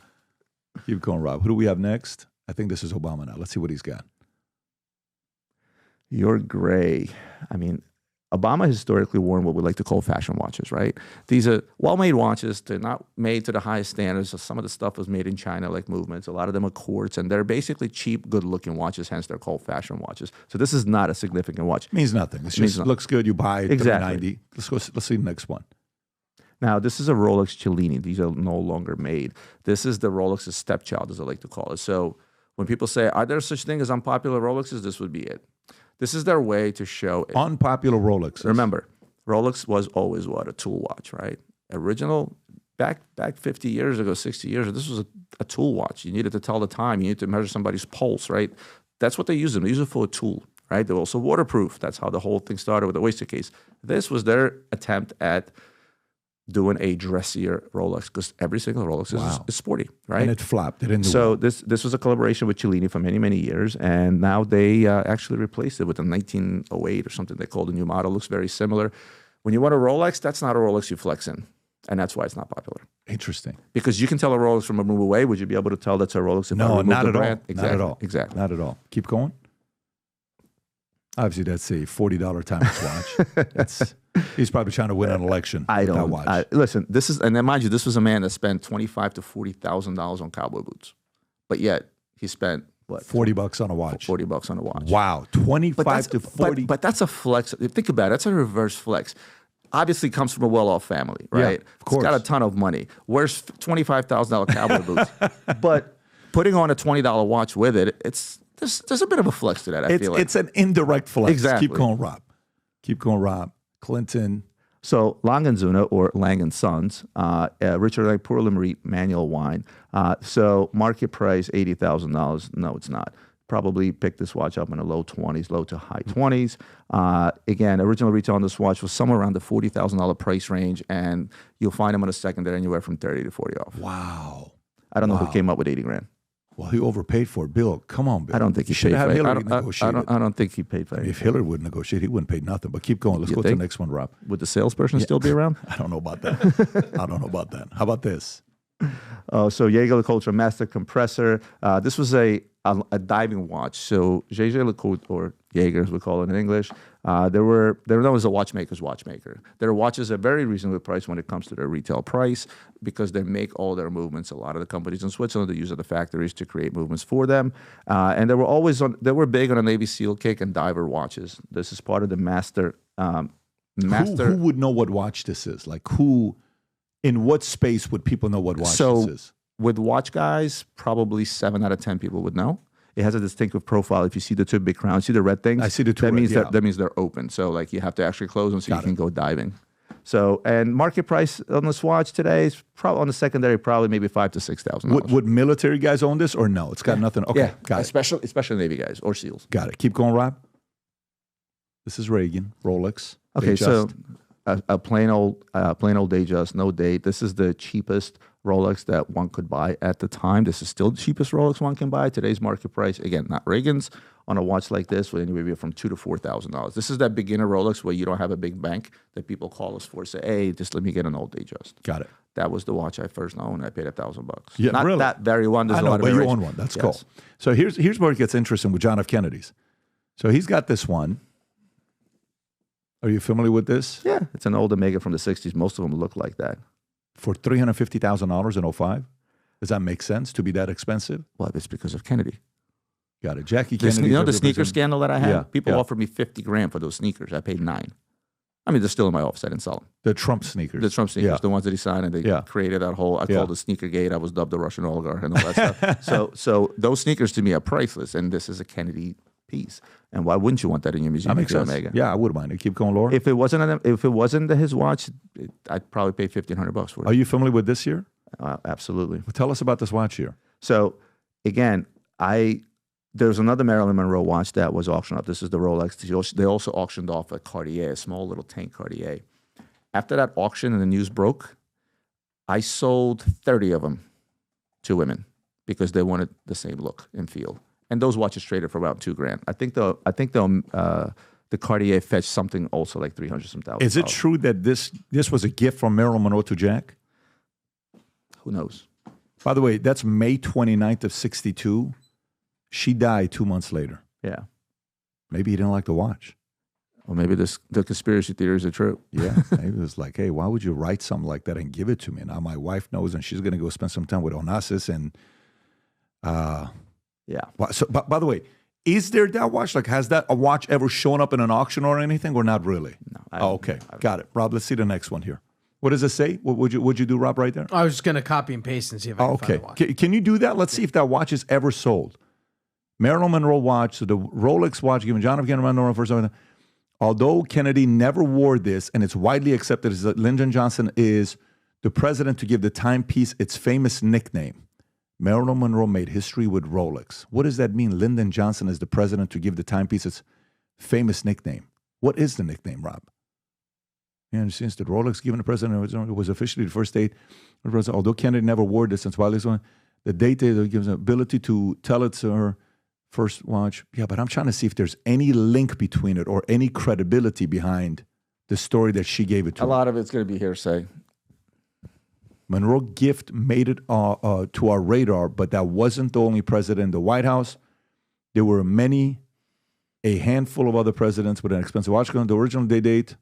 Keep going, Rob. Who do we have next? I think this is Obama now. Let's see what he's got. You're gray. I mean, Obama historically worn what we like to call fashion watches, right? These are well-made watches. They're not made to the highest standards. So some of the stuff was made in China, like Movements. A lot of them are quartz, and they're basically cheap, good-looking watches, hence they're called fashion watches. So this is not a significant watch. Means nothing. It just looks good. You buy it, exactly. $390. Let's see the next one. Now, this is a Rolex Cellini. These are no longer made. This is the Rolex's stepchild, as I like to call it. So when people say, are there such thing as unpopular Rolexes? This would be it. This is their way to show it. Unpopular Rolexes. Remember, Rolex was always what? A tool watch, right? Original, back 50 years ago, 60 years ago, this was a tool watch. You needed to tell the time. You needed to measure somebody's pulse, right? That's what they use them. They use it for a tool, right? They're also waterproof. That's how the whole thing started with the oyster case. This was their attempt at doing a dressier Rolex, because every single Rolex is sporty, right? And it flopped. It didn't do so well. this was a collaboration with Cellini for many, many years, and now they actually replaced it with a 1908 or something they called a new model. Looks very similar. When you want a Rolex, that's not a Rolex you flex in, and that's why it's not popular. Interesting. Because you can tell a Rolex from a move away. Would you be able to tell that's a Rolex if I remove not the at brand? all. Exactly. Not at all. Exactly. Not at all. Keep going. Obviously, that's a $40 timeless watch. He's probably trying to win an election. I with that don't. watch. Listen, this is, and then mind you, this was a man that spent $25,000 to $40,000 on cowboy boots, but yet he spent what $40 on a watch. $40 on a watch. Wow, 25 to 40. But that's a flex. Think about it. That's a reverse flex. Obviously, comes from a well-off family, right? Yeah, of course. It's got a ton of money. Where's $25,000 cowboy boots? But putting on a $20 watch with it, there's a bit of a flex to that. I feel like It's an indirect flex. Exactly. Keep going, Rob. Keep going, Rob. Clinton. So Langenzuna or Lang & Sons, Richard A. Pour-Lemrit manual wine. So market price, $80,000. No, it's not. Probably picked this watch up in the low 20s, low to high 20s. Again, original retail on this watch was somewhere around the $40,000 price range, and you'll find them on a secondary anywhere from 30 to 40 off. Wow. I don't know who came up with 80 grand. Well, he overpaid for it. Bill, come on, Bill. I don't think he should paid have for it. Hillary negotiate it. I don't think he paid for it. If Hillary would negotiate, he wouldn't pay nothing. But keep going. Let's You go to the think? next one, Rob. Would the salesperson still be around? I don't know about that. I don't know about that. How about this? So Jaeger-LeCoultre Master Compressor. This was a diving watch. So Jaeger-LeCoultre, or Jaeger as we call it in English, they were known as a watchmaker's watchmaker. Their watches are very reasonably priced when it comes to their retail price because they make all their movements. A lot of the companies in Switzerland, they use the factories to create movements for them. And they were big on a Navy SEAL kick and diver watches. This is part of the master. Who would know what watch this is? Like who, in what space would people know what watch this is? With watch guys, probably 7 out of 10 people would know. It has a distinctive profile. If you see the two big crowns, see the red things? I see the two that red, means yeah. that means they're open. So like you have to actually close them so Got you can it. go diving. So, and market price on this watch today is probably on the secondary, probably maybe $5,000 to $6,000. Would military guys own this or no? It's got nothing. Okay, got it. Especially Navy guys or SEALs. Got it. Keep going, Rob. This is Reagan, Rolex. Okay, so Datejust. a plain old Datejust, no date. This is the cheapest Rolex that one could buy at the time. This is still the cheapest Rolex one can buy. Today's market price, again, not Reagan's, on a watch like this would anywhere from $2,000 to $4,000. This is that beginner Rolex where you don't have a big bank that people call us for. Say, hey, just let me get an old Datejust. Got it. That was the watch I first owned. I paid $1,000. Yeah, not really? that very one. There's I a know, lot of but you variation. own one. That's Yes. cool. So here's where it gets interesting with John F. Kennedy's. So he's got this one. Are you familiar with this? Yeah, it's an old Omega from the 60s. Most of them look like that. For $350,000 in 05? Does that make sense to be that expensive? Well, it's because of Kennedy. Got it. Jackie The, Kennedy. you know the sneaker scandal that I had? Yeah, People yeah. offered me $50,000 for those sneakers. I paid $9,000. I mean, they're still in my office. I didn't sell them. The Trump sneakers. The Trump sneakers, Yeah. the ones that he signed, and they Yeah. created that whole. I Yeah. called it Sneaker Gate. I was dubbed the Russian oligarch and all that stuff. So those sneakers to me are priceless, and this is a Kennedy piece. And why wouldn't you want that in your museum? That makes if you're sense. Omega? Yeah, I wouldn't mind. Keep going, Laura. If it wasn't his watch, I'd probably pay $1,500 for it. Are you familiar with this here? Absolutely. Well, tell us about this watch here. So again, there's another Marilyn Monroe watch that was auctioned off. This is the Rolex. They also auctioned off a Cartier, a small little tank Cartier. After that auction and the news broke, I sold 30 of them to women because they wanted the same look and feel. And those watches traded for about $2,000. I think the Cartier fetched something also like 300 some thousand. Is it true that this was a gift from Marilyn Monroe to Jack? Who knows? By the way, that's May 29th of 62. She died 2 months later. Yeah. Maybe he didn't like the watch. Or maybe the conspiracy theories are true. Yeah. Maybe it was like, hey, why would you write something like that and give it to me? Now my wife knows, and she's going to go spend some time with Onassis. And Yeah. so, by the way, is there that watch? Like, has that a watch ever shown up in an auction or anything, or not really? No. Okay. Got it. Rob, let's see the next one here. What does it say? What would you do, Rob, right there? I was just going to copy and paste and see if I can Okay. find the watch. Can you do that? Let's see if that watch is ever sold. Marilyn Monroe watch, so the Rolex watch given John F. Kennedy Monroe first. Although Kennedy never wore this, and it's widely accepted that Lyndon Johnson is the president to give the timepiece its famous nickname. Marilyn Monroe made history with Rolex. What does that mean? Lyndon Johnson is the president to give the timepiece its famous nickname. What is the nickname, Rob? And since the Rolex given the president was officially the first date, although Kennedy never wore this since Wiley's one, the date that gives an ability to tell it's her first watch. Yeah, but I'm trying to see if there's any link between it or any credibility behind the story that she gave it to. A lot of it's going to be hearsay. Monroe gift made it to our radar, but that wasn't the only president in the White House. There were many a handful of other presidents with an expensive watch. The original date,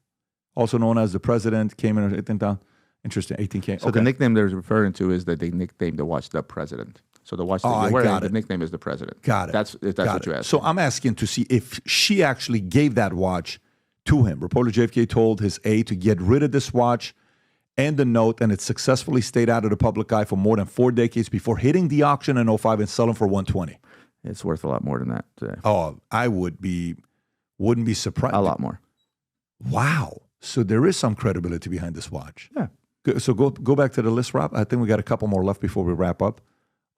also known as the president, came in at 18,000. Interesting, 18K. So the nickname they're referring to is that they nicknamed the watch the president. So the watch that you're wearing, the nickname is the president. Got it. That's what you asked. So I'm asking to see if she actually gave that watch to him. Reporter JFK told his aide to get rid of this watch and the note, and it successfully stayed out of the public eye for more than 4 decades before hitting the auction in 2005 and selling for $120. It's worth a lot more than that today. Oh, I wouldn't be surprised. A lot more. Wow. So there is some credibility behind this watch. Yeah. So go back to the list, Rob. I think we got a couple more left before we wrap up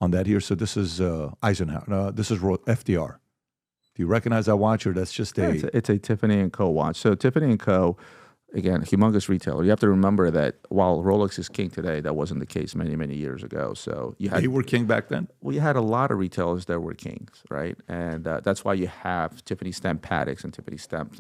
on that here. So this is Eisenhower. This is FDR. Do you recognize that watch, or that's just it's a Tiffany & Co. watch. So Tiffany & Co., again, humongous retailer. You have to remember that while Rolex is king today, that wasn't the case many, many years ago. So they were king back then? Well, you had a lot of retailers that were kings, right? And that's why you have Tiffany stamped Pateks and Tiffany stamped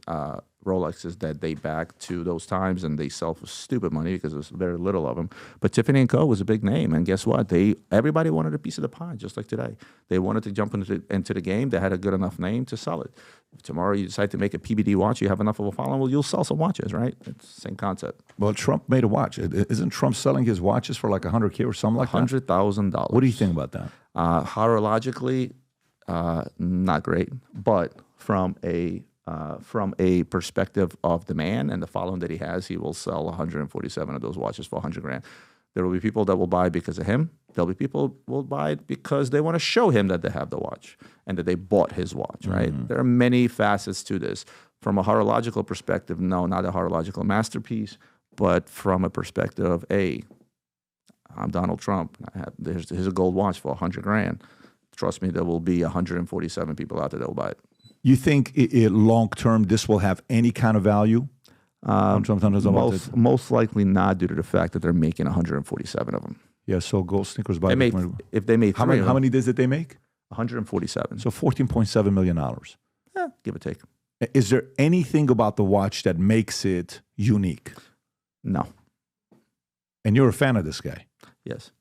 Rolexes that date back to those times, and they sell for stupid money because there's very little of them. But Tiffany & Co. was a big name, and guess what? Everybody wanted a piece of the pie, just like today. They wanted to jump into the game. They had a good enough name to sell it. If tomorrow you decide to make a PBD watch, you have enough of a following, well, you'll sell some watches, right? It's the same concept. Well, Trump made a watch. Isn't Trump selling his watches for like $100K or something like that? $100,000. What do you think about that? Horologically, not great, but from a perspective of the man and the following that he has, he will sell 147 of those watches for $100,000. There will be people that will buy because of him. There'll be people who will buy it because they want to show him that they have the watch and that they bought his watch, right? There are many facets to this. From a horological perspective, no, not a horological masterpiece, but from a perspective of, I'm Donald Trump. Here's a gold watch for $100,000. Trust me, there will be 147 people out there that will buy it. You think long term this will have any kind of value? Most likely not, due to the fact that they're making 147 of them. Yeah, so gold sneakers by if they made how many days did they make? 147. So $14.7 million. Yeah, give or take. Is there anything about the watch that makes it unique? No. And you're a fan of this guy? Yes.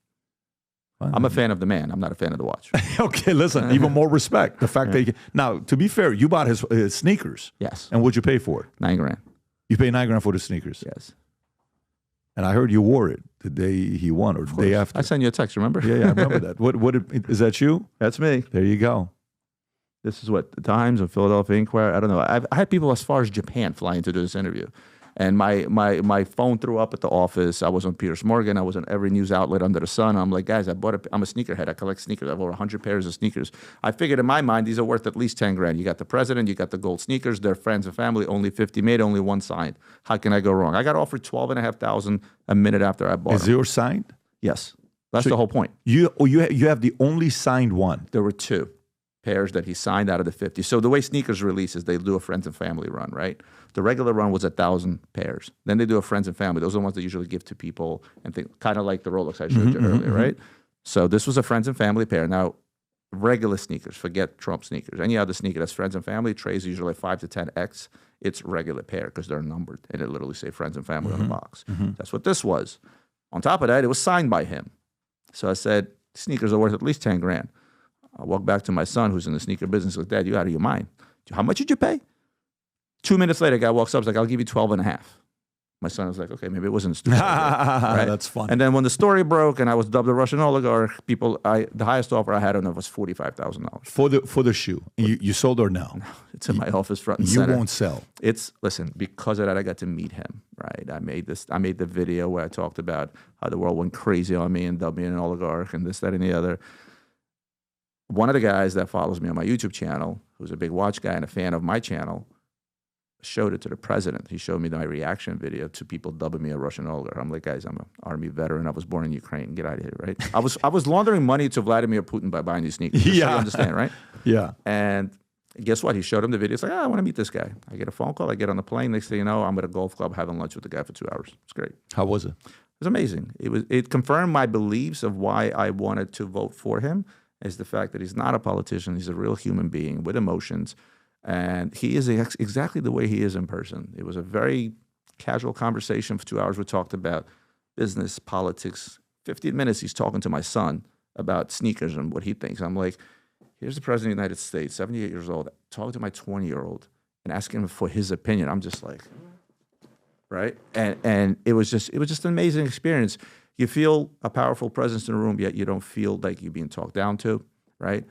I'm a fan of the man. I'm not a fan of the watch. Okay, listen, even more respect. The fact that now, to be fair, you bought his sneakers. Yes. And what'd you pay for it? $9,000. You paid $9,000 for the sneakers. Yes. And I heard you wore it the day he won or the day after. I sent you a text, remember? Yeah, I remember that. What is that you? That's me. There you go. This is what, the Times or Philadelphia Inquirer? I don't know. I had people as far as Japan flying to do this interview. And my phone threw up at the office. I was on Piers Morgan. I was on every news outlet under the sun. I'm like, guys, I'm a sneakerhead. I collect sneakers. I have over 100 pairs of sneakers. I figured in my mind, these are worth at least $10,000. You got the president, you got the gold sneakers. They're friends and family. Only 50 made, only one signed. How can I go wrong? I got offered $12,500 a minute after I bought them. Is yours signed? Yes. That's the whole point. You have the only signed one. There were 2 pairs that he signed out of the 50. So the way sneakers release is they do a friends and family run, right? The regular run was 1,000 pairs. Then they do a friends and family. Those are the ones they usually give to people and things, kind of like the Rolex I showed you earlier, right? So this was a friends and family pair. Now, regular sneakers, forget Trump sneakers. Any other sneaker that's friends and family, trays usually 5 to 10X. It's regular pair because they're numbered and it literally say friends and family on the box. That's what this was. On top of that, it was signed by him. So I said, sneakers are worth at least $10,000. I walk back to my son, who's in the sneaker business, like, Dad, you out of your mind. How much did you pay? 2 minutes later, a guy walks up, he's like, I'll give you 12.5. My son was like, okay, maybe it wasn't a stupid idea, right? That's fun. And then when the story broke and I was dubbed a Russian oligarch, the highest offer I had on it was $45,000. For the shoe. You sold or no? No, it's in my office front and center. You won't sell. Listen, because of that, I got to meet him, right? I made the video where I talked about how the world went crazy on me and dubbed me an oligarch and this, that, and the other. One of the guys that follows me on my YouTube channel, who's a big watch guy and a fan of my channel, showed it to the president. He showed me my reaction video to people dubbing me a Russian oligarch. I'm like, guys, I'm an army veteran. I was born in Ukraine. Get out of here, right? I was laundering money to Vladimir Putin by buying these sneakers. Yeah. So you understand, right? Yeah. And guess what? He showed him the video. It's like, I want to meet this guy. I get a phone call. I get on the plane. Next thing you know, I'm at a golf club having lunch with the guy for 2 hours. It's great. How was it? It was amazing. It confirmed my beliefs of why I wanted to vote for him, is the fact that he's not a politician. He's a real human being with emotions. And he is exactly the way he is in person. It was a very casual conversation for 2 hours. We talked about business, politics. 15 minutes, he's talking to my son about sneakers and what he thinks. I'm like, Here's the president of the United States, 78 years old, talking to my 20-year-old and asking him for his opinion. I'm just like, right? And it was just an amazing experience. You feel a powerful presence in the room, yet you don't feel like you're being talked down to, right?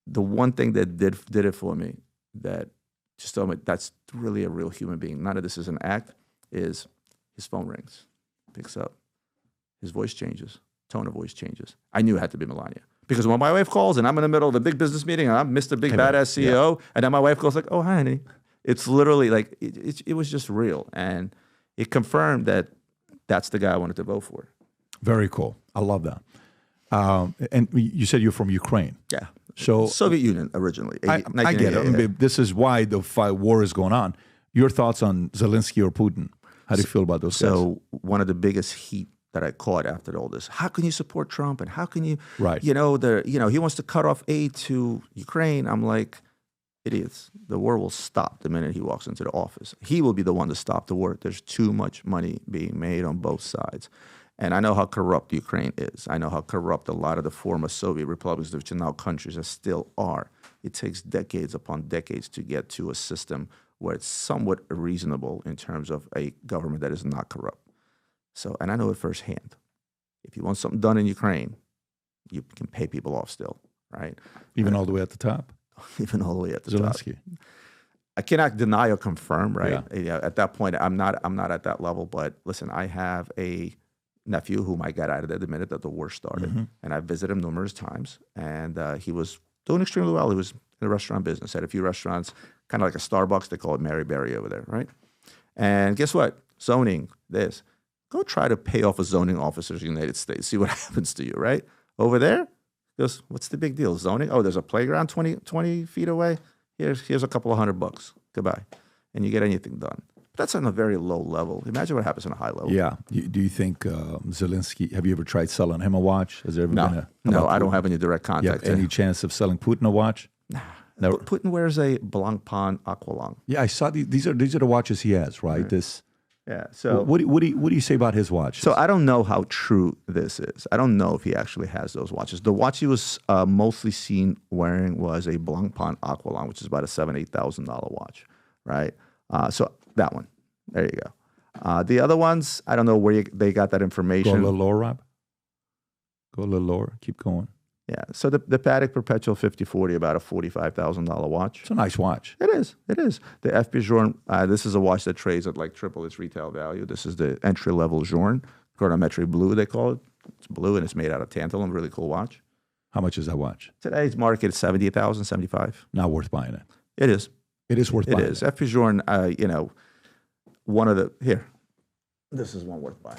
The one thing that did it for me, that just told me that's really a real human being. None of this is an act. Is his phone rings, picks up, his voice changes, tone of voice changes. I knew it had to be Melania. Because when my wife calls and I'm in the middle of a big business meeting and I'm Mr. Big Badass CEO, and then my wife goes like, "Oh, hi, honey." It's literally like, it was just real. And it confirmed that that's the guy I wanted to vote for. Very cool. I love that. And you said you're from Ukraine. Yeah. So Soviet Union originally. I get it. Yeah. This is why the war is going on. Your thoughts on Zelensky or Putin? How do you feel about those guys? So one of the biggest heat that I caught after all this, how can you support Trump? And how can you, Right. he wants to cut off aid to Ukraine. I'm like, idiots. The war will stop the minute he walks into the office. He will be the one to stop the war. There's too much money being made on both sides. And I know how corrupt Ukraine is. I know how corrupt a lot of the former Soviet republics, which are now countries, that still are. It takes decades upon decades to get to a system where it's somewhat reasonable in terms of a government that is not corrupt. So, and I know it firsthand. If you want something done in Ukraine, you can pay people off still, right? Even all the way at the top? Even all the way at the top. Zelensky. I cannot deny or confirm, right? Yeah. At that point, I'm not at that level. But listen, I have a nephew whom I got out of there the minute that the war started, and I visited him numerous times, and he was doing extremely well. He was in the restaurant business, had a few restaurants, kind of like a Starbucks. They call it Mary Berry over there, right? And guess what? Zoning, this. Go try to pay off a zoning officer in the United States. See what happens to you, right? Over there, goes, what's the big deal? Zoning? Oh, there's a playground 20 feet away. Here's a couple of $100. Goodbye. And you get anything done. That's on a very low level. Imagine what happens on a high level. Yeah. Do you think Zelensky, have you ever tried selling him a watch? Has there ever been No, I don't have any direct contact. Any chance of selling Putin a watch? Nah. Never. Putin wears a Blancpain Aqualung. Yeah, I saw these are the watches he has, right? This. Yeah. So What do you say about his watch? So I don't know how true this is. I don't know if he actually has those watches. The watch he was mostly seen wearing was a Blancpain Aqualung, which is about a $7,000-8,000 watch, right? So that one, there you go. The other ones, I don't know where they got that information. Go a little lower, Rob. Go a little lower. Keep going. Yeah. So the Patek Perpetual 5040, about a $45,000 watch. It's a nice watch. It is. It is. The FP Journe, this is a watch that trades at like triple its retail value. This is the entry-level Journe, chronometric blue, they call it. It's blue, and it's made out of tantalum. Really cool watch. How much is that watch? Today's market is $70,000, $75,000. Not worth buying it. It is. It is worth buying. It is. FP Journe, one of the, here, this is one worth buying.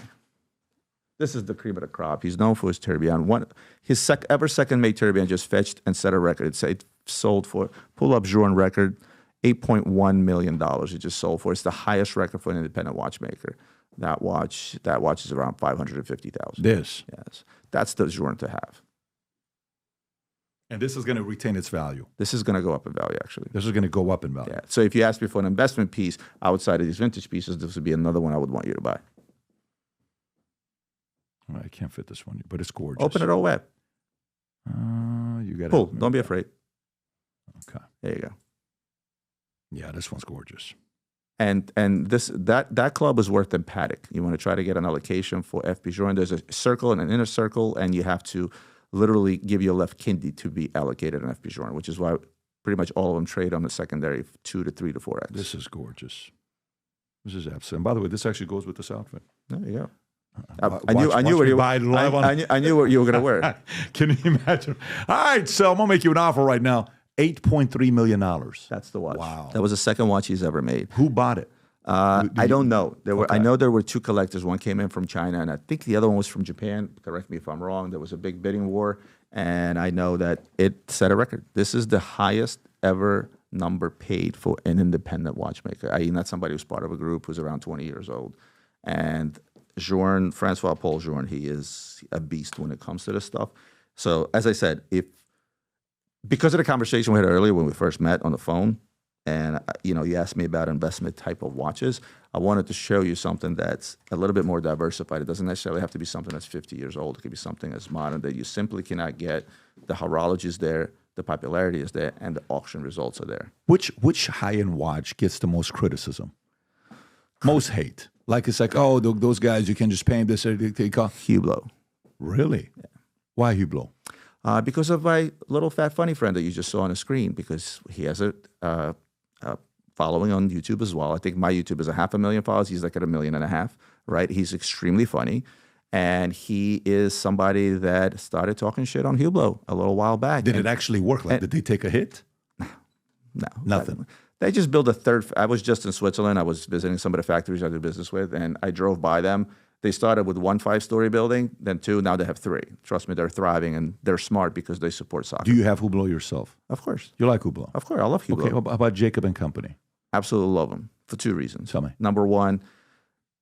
This is the cream of the crop. He's known for his tourbillon. His second made tourbillon just fetched and set a record. It sold for, pull up Journe record, $8.1 million it just sold for. It's the highest record for an independent watchmaker. That watch is around $550,000. This. Yes. That's the Journe to have. And this is going to retain its value. This is going to go up in value, actually. This is going to go up in value. Yeah. So if you ask me for an investment piece outside of these vintage pieces, this would be another one I would want you to buy. All right, I can't fit this one, but it's gorgeous. Open it all web. You got Pull. Don't be afraid. Okay. There you go. Yeah, this one's gorgeous. And that club is worth in Patek. You want to try to get an allocation for FP Journe. There's a circle and an inner circle, and you have to literally give your left kidney to be allocated an FP Journe, which is why pretty much all of them trade on the secondary 2 to 3 to 4x. This is gorgeous. This is absolute. And by the way, this actually goes with this outfit. There you go. I knew what you were going to wear it. Can you imagine? All right, so I'm going to make you an offer right now. $8.3 million. That's the watch. Wow. That was the second watch he's ever made. Who bought it? I don't know. Okay. I know there were two collectors. One came in from China, and I think the other one was from Japan. Correct me if I'm wrong. There was a big bidding war, and I know that it set a record. This is the highest ever number paid for an independent watchmaker. I.e., not somebody who's part of a group who's around 20 years old. And Journe, Francois Paul Journe, he is a beast when it comes to this stuff. So, as I said, because of the conversation we had earlier when we first met on the phone, and you asked me about investment type of watches. I wanted to show you something that's a little bit more diversified. It doesn't necessarily have to be something that's 50 years old. It could be something that's modern that you simply cannot get. The horology is there, the popularity is there, and the auction results are there. Which high-end watch gets the most criticism? Most hate. Like it's like, oh, those guys, you can just pay them this. They call Hublot. Really? Yeah. Why Hublot? Because of my little fat funny friend that you just saw on the screen, because he has a following on YouTube as well. I think my YouTube is 500,000 followers. He's like at 1.5 million, right? He's extremely funny. And he is somebody that started talking shit on Hublot a little while back. Did it actually work? Like, did they take a hit? No. Nothing. They just built a third. I was just in Switzerland. I was visiting some of the factories I do business with, and I drove by them. They started with 1 5-story building, then 2, now they have 3. Trust me, they're thriving, and they're smart because they support soccer. Do you have Hublot yourself? Of course. You like Hublot? Of course, I love Hublot. Okay, how about Jacob and Company? Absolutely love them for 2 reasons. Tell me. Number one,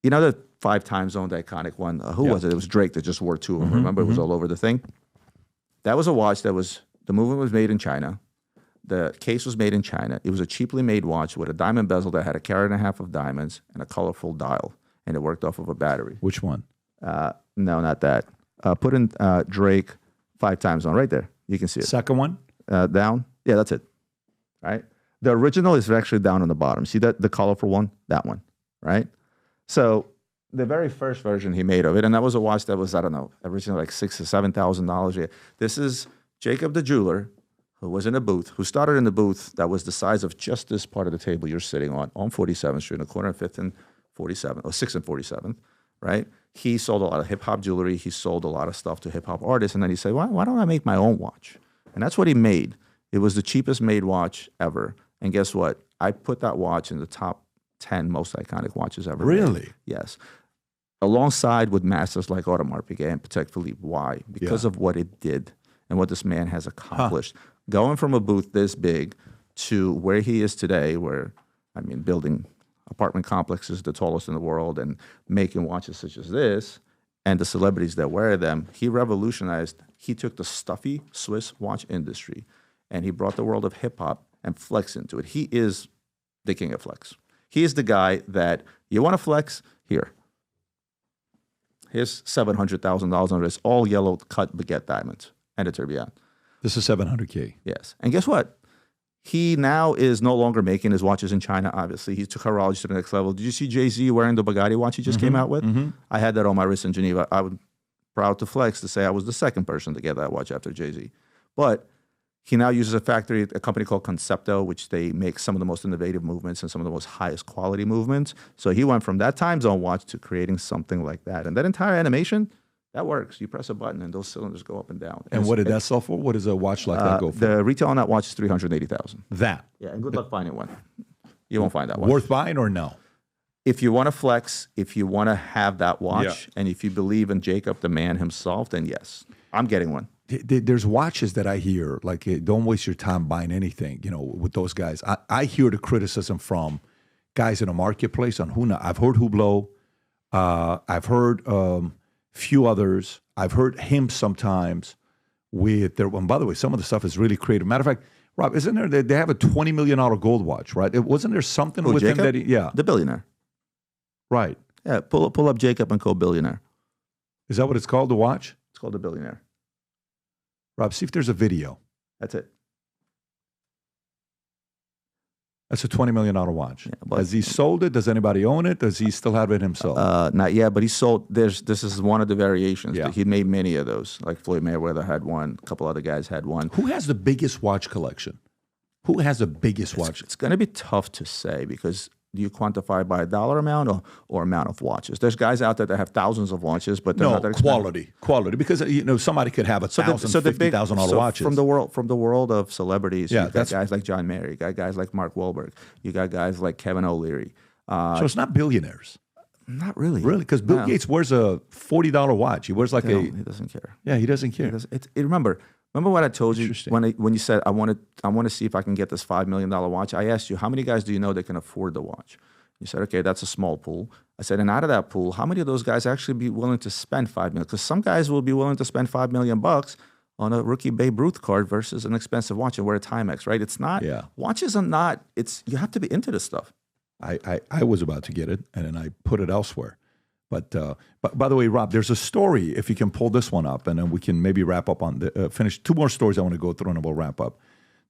the 5 time zone, the iconic one. Who was it? It was Drake that just wore 2 of them. Remember, it was all over the thing. That was a watch that the movement was made in China. The case was made in China. It was a cheaply made watch with a diamond bezel that had 1.5 carats of diamonds and a colorful dial, and it worked off of a battery. Which one? No, not that. Put in Drake 5 time zone right there. You can see it. Second one? Down. Yeah, that's it. Right. The original is actually down on the bottom. See that the colorful one? That one. Right. So the very first version he made of it, and that was a watch that was, I don't know, originally like $6,000 to $7,000. This is Jacob the jeweler, who was in a booth, who started in the booth that was the size of just this part of the table you're sitting on 47th Street, in the corner of 5th and 47th, or 6th and 47th, right? He sold a lot of hip-hop jewelry. He sold a lot of stuff to hip-hop artists, and then he said, why don't I make my own watch? And that's what he made. It was the cheapest made watch ever. And guess what? I put that watch in the top 10 most iconic watches ever made. Really? Yes. Alongside with masters like Audemars Piguet and Patek Philippe. Why? Because of what it did and what this man has accomplished. Going from a booth this big to where he is today, building apartment complexes, the tallest in the world, and making watches such as this, and the celebrities that wear them, he revolutionized. He took the stuffy Swiss watch industry, and he brought the world of hip-hop and flex into it. He is the king of flex. He is the guy that, you want to flex? Here. Here's $700,000 on this, all yellow cut baguette diamonds and a tourbillon. This is $700K. Yes. And guess what? He now is no longer making his watches in China, obviously. He took horology to the next level. Did you see Jay-Z wearing the Bugatti watch he just came out with? I had that on my wrist in Geneva. I was proud to flex to say I was the second person to get that watch after Jay-Z. But he now uses a company called Concepto, which they make some of the most innovative movements and some of the most highest quality movements. So he went from that time zone watch to creating something like that. And that entire animation, that works. You press a button and those cylinders go up and down. And what did that sell for? What does a watch like that go for? The retail on that watch is $380,000. That? Yeah, and good luck finding one. You won't find that watch. Worth buying or no? If you want to flex, if you want to have that watch, and if you believe in Jacob, the man himself, then yes, I'm getting one. There's watches that I hear, like, don't waste your time buying anything, with those guys. I hear the criticism from guys in the marketplace on Huna. I've heard Hublot. I've heard few others. I've heard him sometimes with their, and by the way, some of the stuff is really creative. Matter of fact, Rob, isn't there, they have a $20 million gold watch, right? Wasn't there something with him that the billionaire. Right. Yeah, pull up Jacob and Co. Billionaire. Is that what it's called, the watch? It's called the Billionaire. Rob, see if there's a video. That's it. That's a $20 million watch. Yeah, Has he sold it? Does anybody own it? Does he still have it himself? Not yet, but he sold. This is one of the variations. Yeah. He made many of those. Like Floyd Mayweather had one. A couple other guys had one. Who has the biggest watch collection? Who has the biggest watch? It's going to be tough to say because do you quantify by a dollar amount or amount of watches? There's guys out there that have thousands of watches, but they're not that expensive. Quality, because somebody could have $1,000, $50,000 watches from the world of celebrities. Yeah, you got guys like John Mayer, you got guys like Mark Wahlberg, you got guys like Kevin O'Leary. So it's not billionaires. Not really, because Bill Gates wears a $40 watch. He wears he doesn't care. Yeah, he doesn't care. Remember what I told you when you said I want to see if I can get this $5 million watch. I asked you how many guys do you know that can afford the watch. You said, okay, that's a small pool. I said, and out of that pool, how many of those guys actually be willing to spend $5 million? Because some guys will be willing to spend $5 million. on a rookie Babe Ruth card versus an expensive watch and wear a Timex, right? It's not, watches are not, you have to be into this stuff. I was about to get it, and then I put it elsewhere. But by the way, Rob, there's a story, if you can pull this one up, and then we can maybe wrap up on finish 2 more stories I want to go through, and we'll wrap up.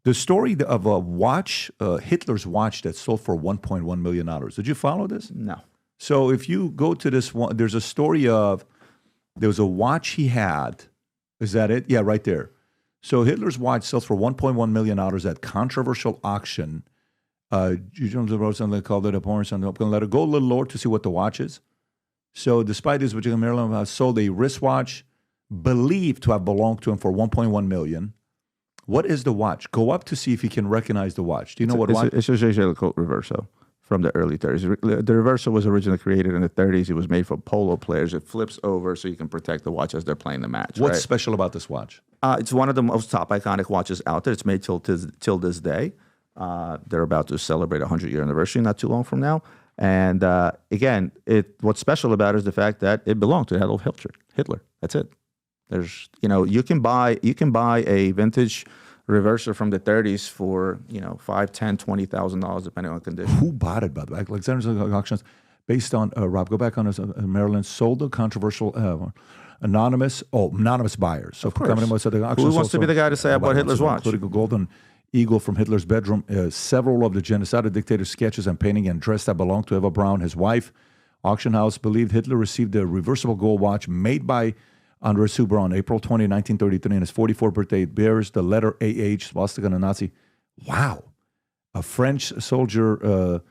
The story of a watch, Hitler's watch that sold for $1.1 million. Did you follow this? No. So if you go to this one, there's a story of, there was a watch he had. Is that it? Yeah, right there. So Hitler's watch sells for $1.1 million at controversial auction. You called it a porn. I'm going to let it go a little lower to see what the watch is. So despite this, Virginia, Maryland sold a wristwatch believed to have belonged to him for $1.1 million. What is the watch? Go up to see if you can recognize the watch. Do you know what watch? It's a Jaeger-LeCoultre Reverso from the early 30s. The Reverso was originally created in the 30s. It was made for polo players. It flips over so you can protect the watch as they're playing the match. What's special about this watch? It's one of the most top iconic watches out there. It's made till this day. They're about to celebrate a 100-year anniversary not too long from now. And again, what's special about it is the fact that it belonged to Adolf Hitler. That's it. There's, you can buy a vintage Reverso from the 30s for, $5,000, $10,000, $20,000 depending on condition. Who bought it, by the way? Alexander's auctions, based on Rob. Go back on this. Maryland sold a controversial anonymous buyers. So of course. Who wants to be the guy to say I bought Hitler's watch? Including a golden eagle from Hitler's bedroom, several of the genocidal dictator sketches and painting and dress that belonged to Eva Braun, his wife. Auction house believed Hitler received a reversible gold watch made by Andres Huber on April 20, 1933, on his 44th birthday. It bears the letter AH, swastika and a Nazi. Wow. A French soldier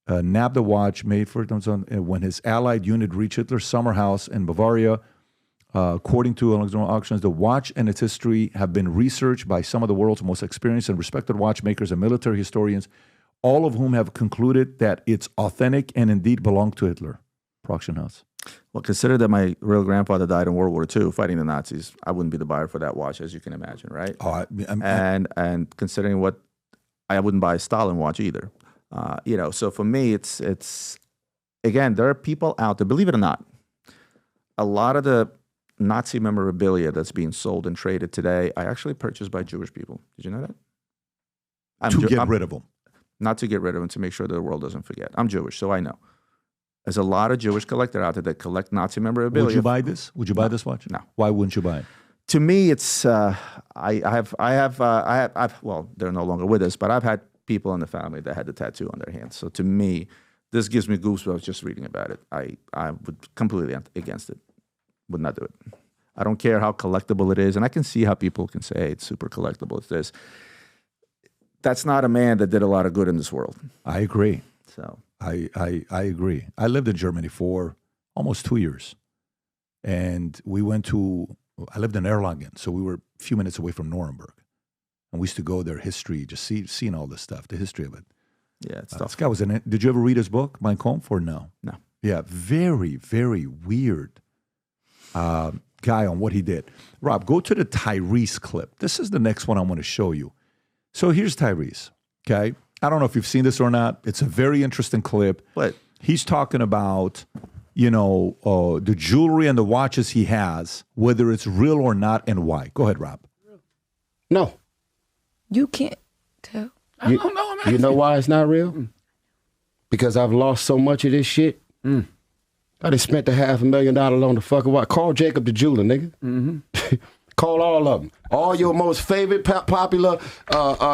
nabbed the watch made for when his allied unit reached Hitler's summer house in Bavaria. According to Alexander Auctions, the watch and its history have been researched by some of the world's most experienced and respected watchmakers and military historians, all of whom have concluded that it's authentic and indeed belonged to Hitler. Auction house. Well, consider that my real grandfather died in World War II fighting the Nazis. I wouldn't be the buyer for that watch, as you can imagine, right? Oh, and considering what, I wouldn't buy a Stalin watch either. So for me, it's again, there are people out there, believe it or not, a lot of the Nazi memorabilia that's being sold and traded today, I actually purchased by Jewish people. Did you know that? To get rid of them. Not to get rid of them, to make sure that the world doesn't forget. I'm Jewish, so I know. There's a lot of Jewish collectors out there that collect Nazi memorabilia. Would you buy this? Would you buy this watch? No. Why wouldn't you buy it? To me, it's well, they're no longer with us, but I've had people in the family that had the tattoo on their hands. So to me, this gives me goosebumps just reading about it. I would completely against it. Would not do it. I don't care how collectible it is, and I can see how people can say it's super collectible. It's this. That's not a man that did a lot of good in this world. I agree. So I agree. I lived in Germany for almost 2 years, and I lived in Erlangen, so we were a few minutes away from Nuremberg, and we used to go there. History, just seeing all this stuff, the history of it. Yeah, it's tough. This guy was in it. Did you ever read his book, Mein Kampf, or no? No. Yeah, very, very weird guy on what he did. Rob, go to the Tyrese clip. This is the next one I want to show you. So here's Tyrese, okay? I don't know if you've seen this or not. It's a very interesting clip. But he's talking about, the jewelry and the watches he has, whether it's real or not, and why. Go ahead, Rob. No. You can't tell. I don't know, man. You know why it's not real? Because I've lost so much of this shit. I just spent $500,000 on the fucking watch. Call Jacob the jeweler, nigga. Mm-hmm. Call all of them. All your most favorite popular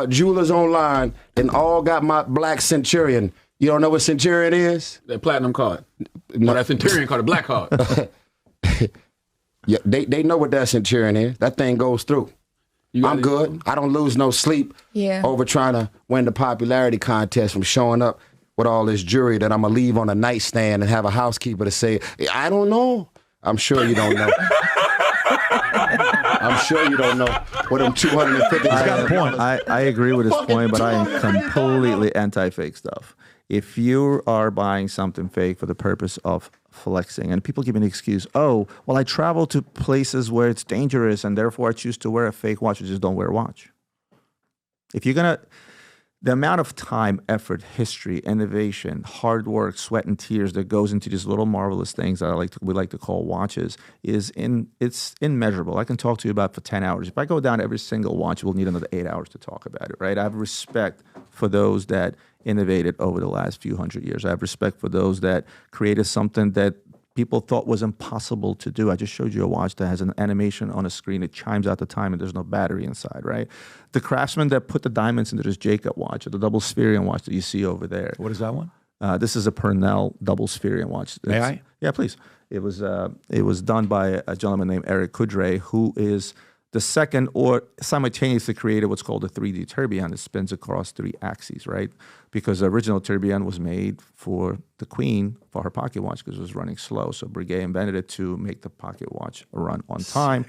jewelers online, and all got my black Centurion. You don't know what Centurion is? That platinum card. No, that Centurion card, the black card. Yeah, they know what that Centurion is. That thing goes through. I'm good. I don't lose no sleep over trying to win the popularity contest from showing up with all this jewelry that I'm going to leave on a nightstand and have a housekeeper to say, I don't know. I'm sure you don't know. I'm sure you don't know what them 250. He's got a point. I agree with his point, but I am completely anti-fake stuff. If you are buying something fake for the purpose of flexing, and people give an excuse, oh, well, I travel to places where it's dangerous, and therefore I choose to wear a fake watch. You just don't wear a watch. If you're gonna, the amount of time, effort, history, innovation, hard work, sweat and tears that goes into these little marvelous things that we like to call watches it's immeasurable. I can talk to you about for 10 hours. If I go down every single watch, we'll need another 8 hours to talk about it, right? I have respect for those that innovated over the last few hundred years. I have respect for those that created something that people thought was impossible to do. I just showed you a watch that has an animation on a screen. It chimes out the time and there's no battery inside, right? The craftsman that put the diamonds into this Jacob watch, or the double Spherian watch that you see over there. What is that one? This is a Purnell double Spherian watch. May I? Yeah, please. It was done by a gentleman named Eric Coudray, who is the second or simultaneously created what's called a 3D tourbillon that spins across 3 axes, right? Because the original tourbillon was made for the Queen for her pocket watch because it was running slow. So Breguet invented it to make the pocket watch run on time.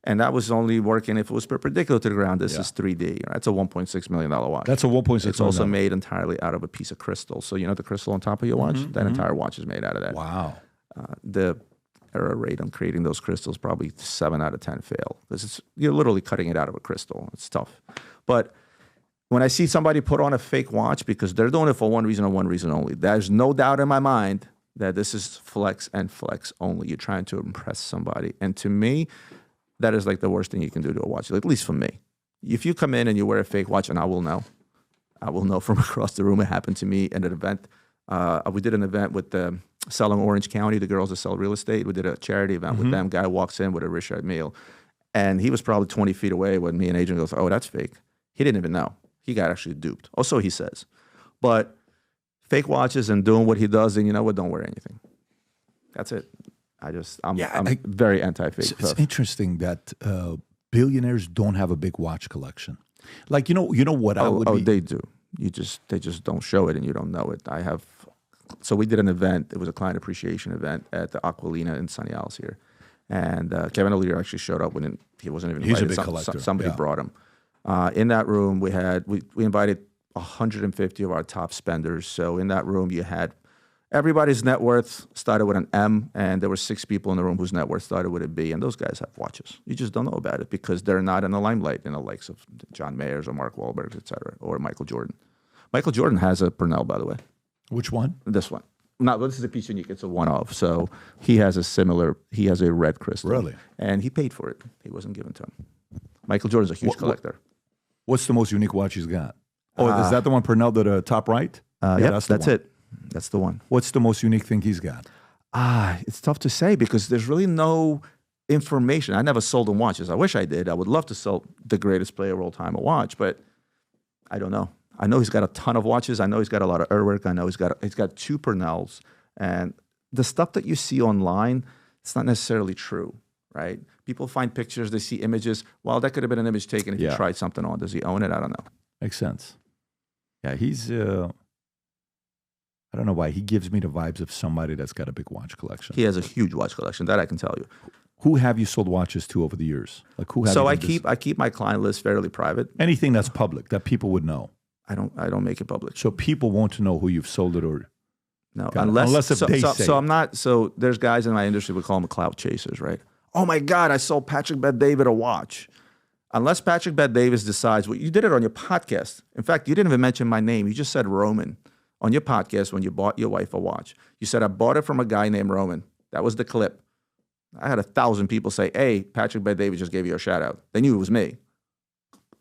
And that was only working if it was perpendicular to the ground. This is 3D. That's a $1.6 million watch. That's a $1.6 million. It's also made entirely out of a piece of crystal. So you know the crystal on top of your watch? That entire watch is made out of that. Wow. The error rate on creating those crystals probably 7 out of 10 fail because you're literally cutting it out of a crystal. It's tough. But when I see somebody put on a fake watch because they're doing it for one reason and one reason only, there's no doubt in my mind that this is flex and flex only. You're trying to impress somebody. And to me, that is like the worst thing you can do to a watch, at least for me. If you come in and you wear a fake watch, and I will know from across the room. It happened to me at an event. We did an event with selling Orange County, the girls that sell real estate. We did a charity event with them. Guy walks in with a Richard Mille, and he was probably 20 feet away when me and Adrian goes, "Oh, that's fake." He didn't even know. He got actually duped. Also, he says. But fake watches and doing what he does, and you know what? Don't wear anything. That's it. I'm very anti-fake stuff. It's interesting that billionaires don't have a big watch collection. Like, you know what I would be... they do. They just don't show it and you don't know it. So we did an event. It was a client appreciation event at the Aquilina in Sunny Isles here. And Kevin O'Leary actually showed up when he wasn't even invited. He's a big collector. Somebody brought him. In that room, we invited 150 of our top spenders. So in that room, you had everybody's net worth started with an M, and there were 6 people in the room whose net worth started with a B, and those guys have watches. You just don't know about it because they're not in the limelight in the likes of John Mayers or Mark Wahlberg, et cetera, or Michael Jordan. Michael Jordan has a Purnell, by the way. Which one? This one. This is a piece unique. It's a one-off. So he has a red crystal. Really? And he paid for it. He wasn't given to him. Michael Jordan's a huge collector. What's the most unique watch he's got? Is that the one Purnell, the top right? That's it. That's the one. What's the most unique thing he's got? It's tough to say because there's really no information. I never sold him watches. I wish I did. I would love to sell the greatest player of all time a watch, but I don't know. I know he's got a ton of watches. I know he's got a lot of Urwerk. I know he's got 2 Purnells. And the stuff that you see online, it's not necessarily true, right? People find pictures, they see images. Well, that could have been an image taken if you tried something on. Does he own it? I don't know. Makes sense. Yeah, he's... I don't know why. He gives me the vibes of somebody that's got a big watch collection. He has a huge watch collection. That I can tell you. Who have you sold watches to over the years? Like who? I keep my client list fairly private. Anything that's public that people would know. I don't make it public. So people won't know who you've sold it or. No, unless if they say. So I'm not. So there's guys in my industry we call them clout chasers, right? Oh my God, I sold Patrick Bet-David a watch. Unless Patrick Bet-David decides, you did it on your podcast. In fact, you didn't even mention my name. You just said Roman. On your podcast, when you bought your wife a watch, you said, I bought it from a guy named Roman. That was the clip. I had 1,000 people say, hey, Patrick Bet-David just gave you a shout out. They knew it was me.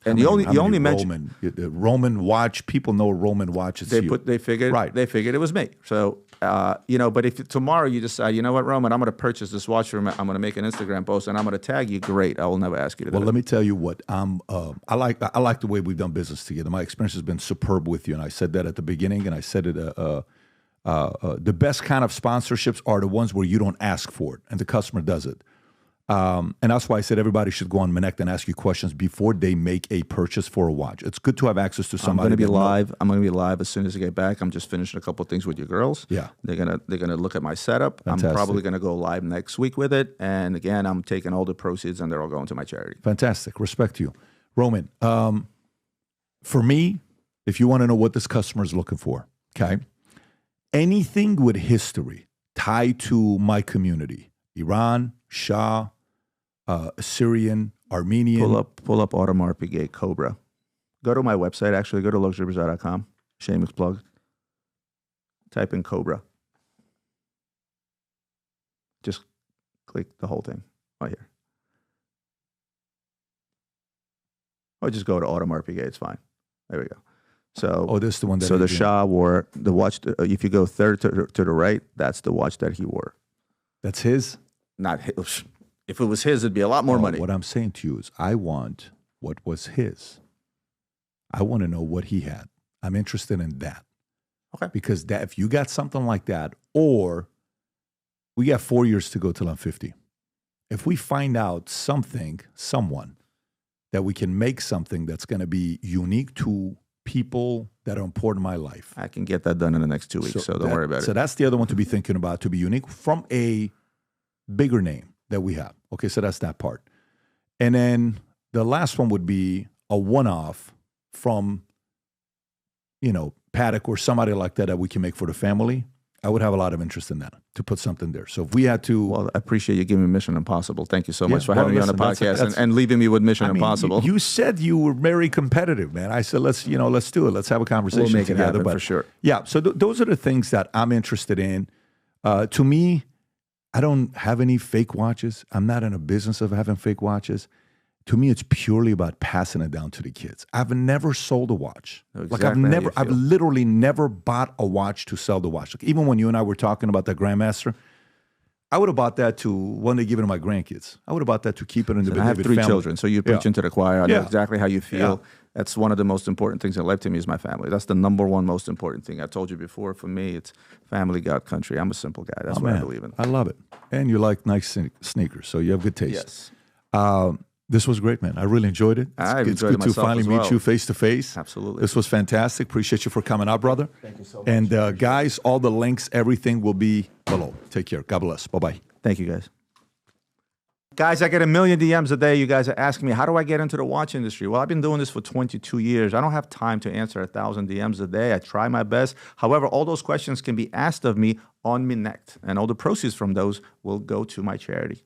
And you only mentioned Roman watch. People know Roman watch. They figured it was me. So but if tomorrow you decide, you know what, Roman, I'm going to purchase this watch from. I'm going to make an Instagram post and I'm going to tag you. Great. I will never ask you to do it. Well, let me tell you what. I like the way we've done business together. My experience has been superb with you, and I said that at the beginning, and I said it. The best kind of sponsorships are the ones where you don't ask for it and the customer does it. And that's why I said everybody should go on Minect and ask you questions before they make a purchase for a watch. It's good to have access to somebody. I'm going to be live as soon as I get back. I'm just finishing a couple of things with your girls. Yeah, they're gonna look at my setup. Fantastic. I'm probably going to go live next week with it. And again, I'm taking all the proceeds and they're all going to my charity. Fantastic. Respect to you, Roman. For me, if you want to know what this customer is looking for, okay, anything with history tied to my community, Iran, Shah, Assyrian, Armenian. Pull up Audemars Piguet Cobra. go to my website, actually. Go to luxurybazar.com. Shameless plug. Type in Cobra. Just click the whole thing right here. Or just go to Audemars Piguet. It's fine. There we go. So, this is the one that so the he did. Shah wore the watch. If you go third to the right, that's the watch that he wore. That's his? Not his. If it was his, it'd be a lot more money. What I'm saying to you is I want what was his. I want to know what he had. I'm interested in that. Okay. Because that, if you got something like that, or we got 4 years to go till I'm 50. If we find out someone that we can make something that's going to be unique to people that are important in my life. I can get that done in the next 2 weeks, so don't worry about it. So that's the other one to be thinking about, to be unique from a bigger name that we have. Okay, so that's that part. And then the last one would be a one-off from, Paddock or somebody like that we can make for the family. I would have a lot of interest in that, to put something there. So if we had to... Well, I appreciate you giving me Mission Impossible. Thank you so much for well, having me on the listen, podcast and leaving me with Mission Impossible. You said you were very competitive, man. I said, let's do it. Let's have a conversation We'll make it together. happen for sure. Yeah, so those are the things that I'm interested in. To me, I don't have any fake watches. I'm not in a business of having fake watches. To me, it's purely about passing it down to the kids. I've never sold a watch. I've literally never bought a watch to sell the watch. Like, even when you and I were talking about that Grandmaster, I would have bought that to one day give it to my grandkids. I would have bought that to keep it in the I have three family. children, so you preach into the choir. I know exactly how you feel. Yeah. That's one of the most important things in life to me is my family. That's the number one most important thing. I told you before, for me, it's family, God, country. I'm a simple guy. That's what I believe in. I love it. And you like nice sneakers, so you have good taste. Yes. This was great, man. I really enjoyed it. It's good to finally meet you face to face. Absolutely. This was fantastic. Appreciate you for coming out, brother. Thank you so much. And guys, all the links, everything will be below. Take care. God bless. Bye-bye. Thank you, guys. Guys, I get 1 million DMs a day. You guys are asking me, how do I get into the watch industry? Well, I've been doing this for 22 years. I don't have time to answer 1,000 DMs a day. I try my best. However, all those questions can be asked of me on Minect, and all the proceeds from those will go to my charity.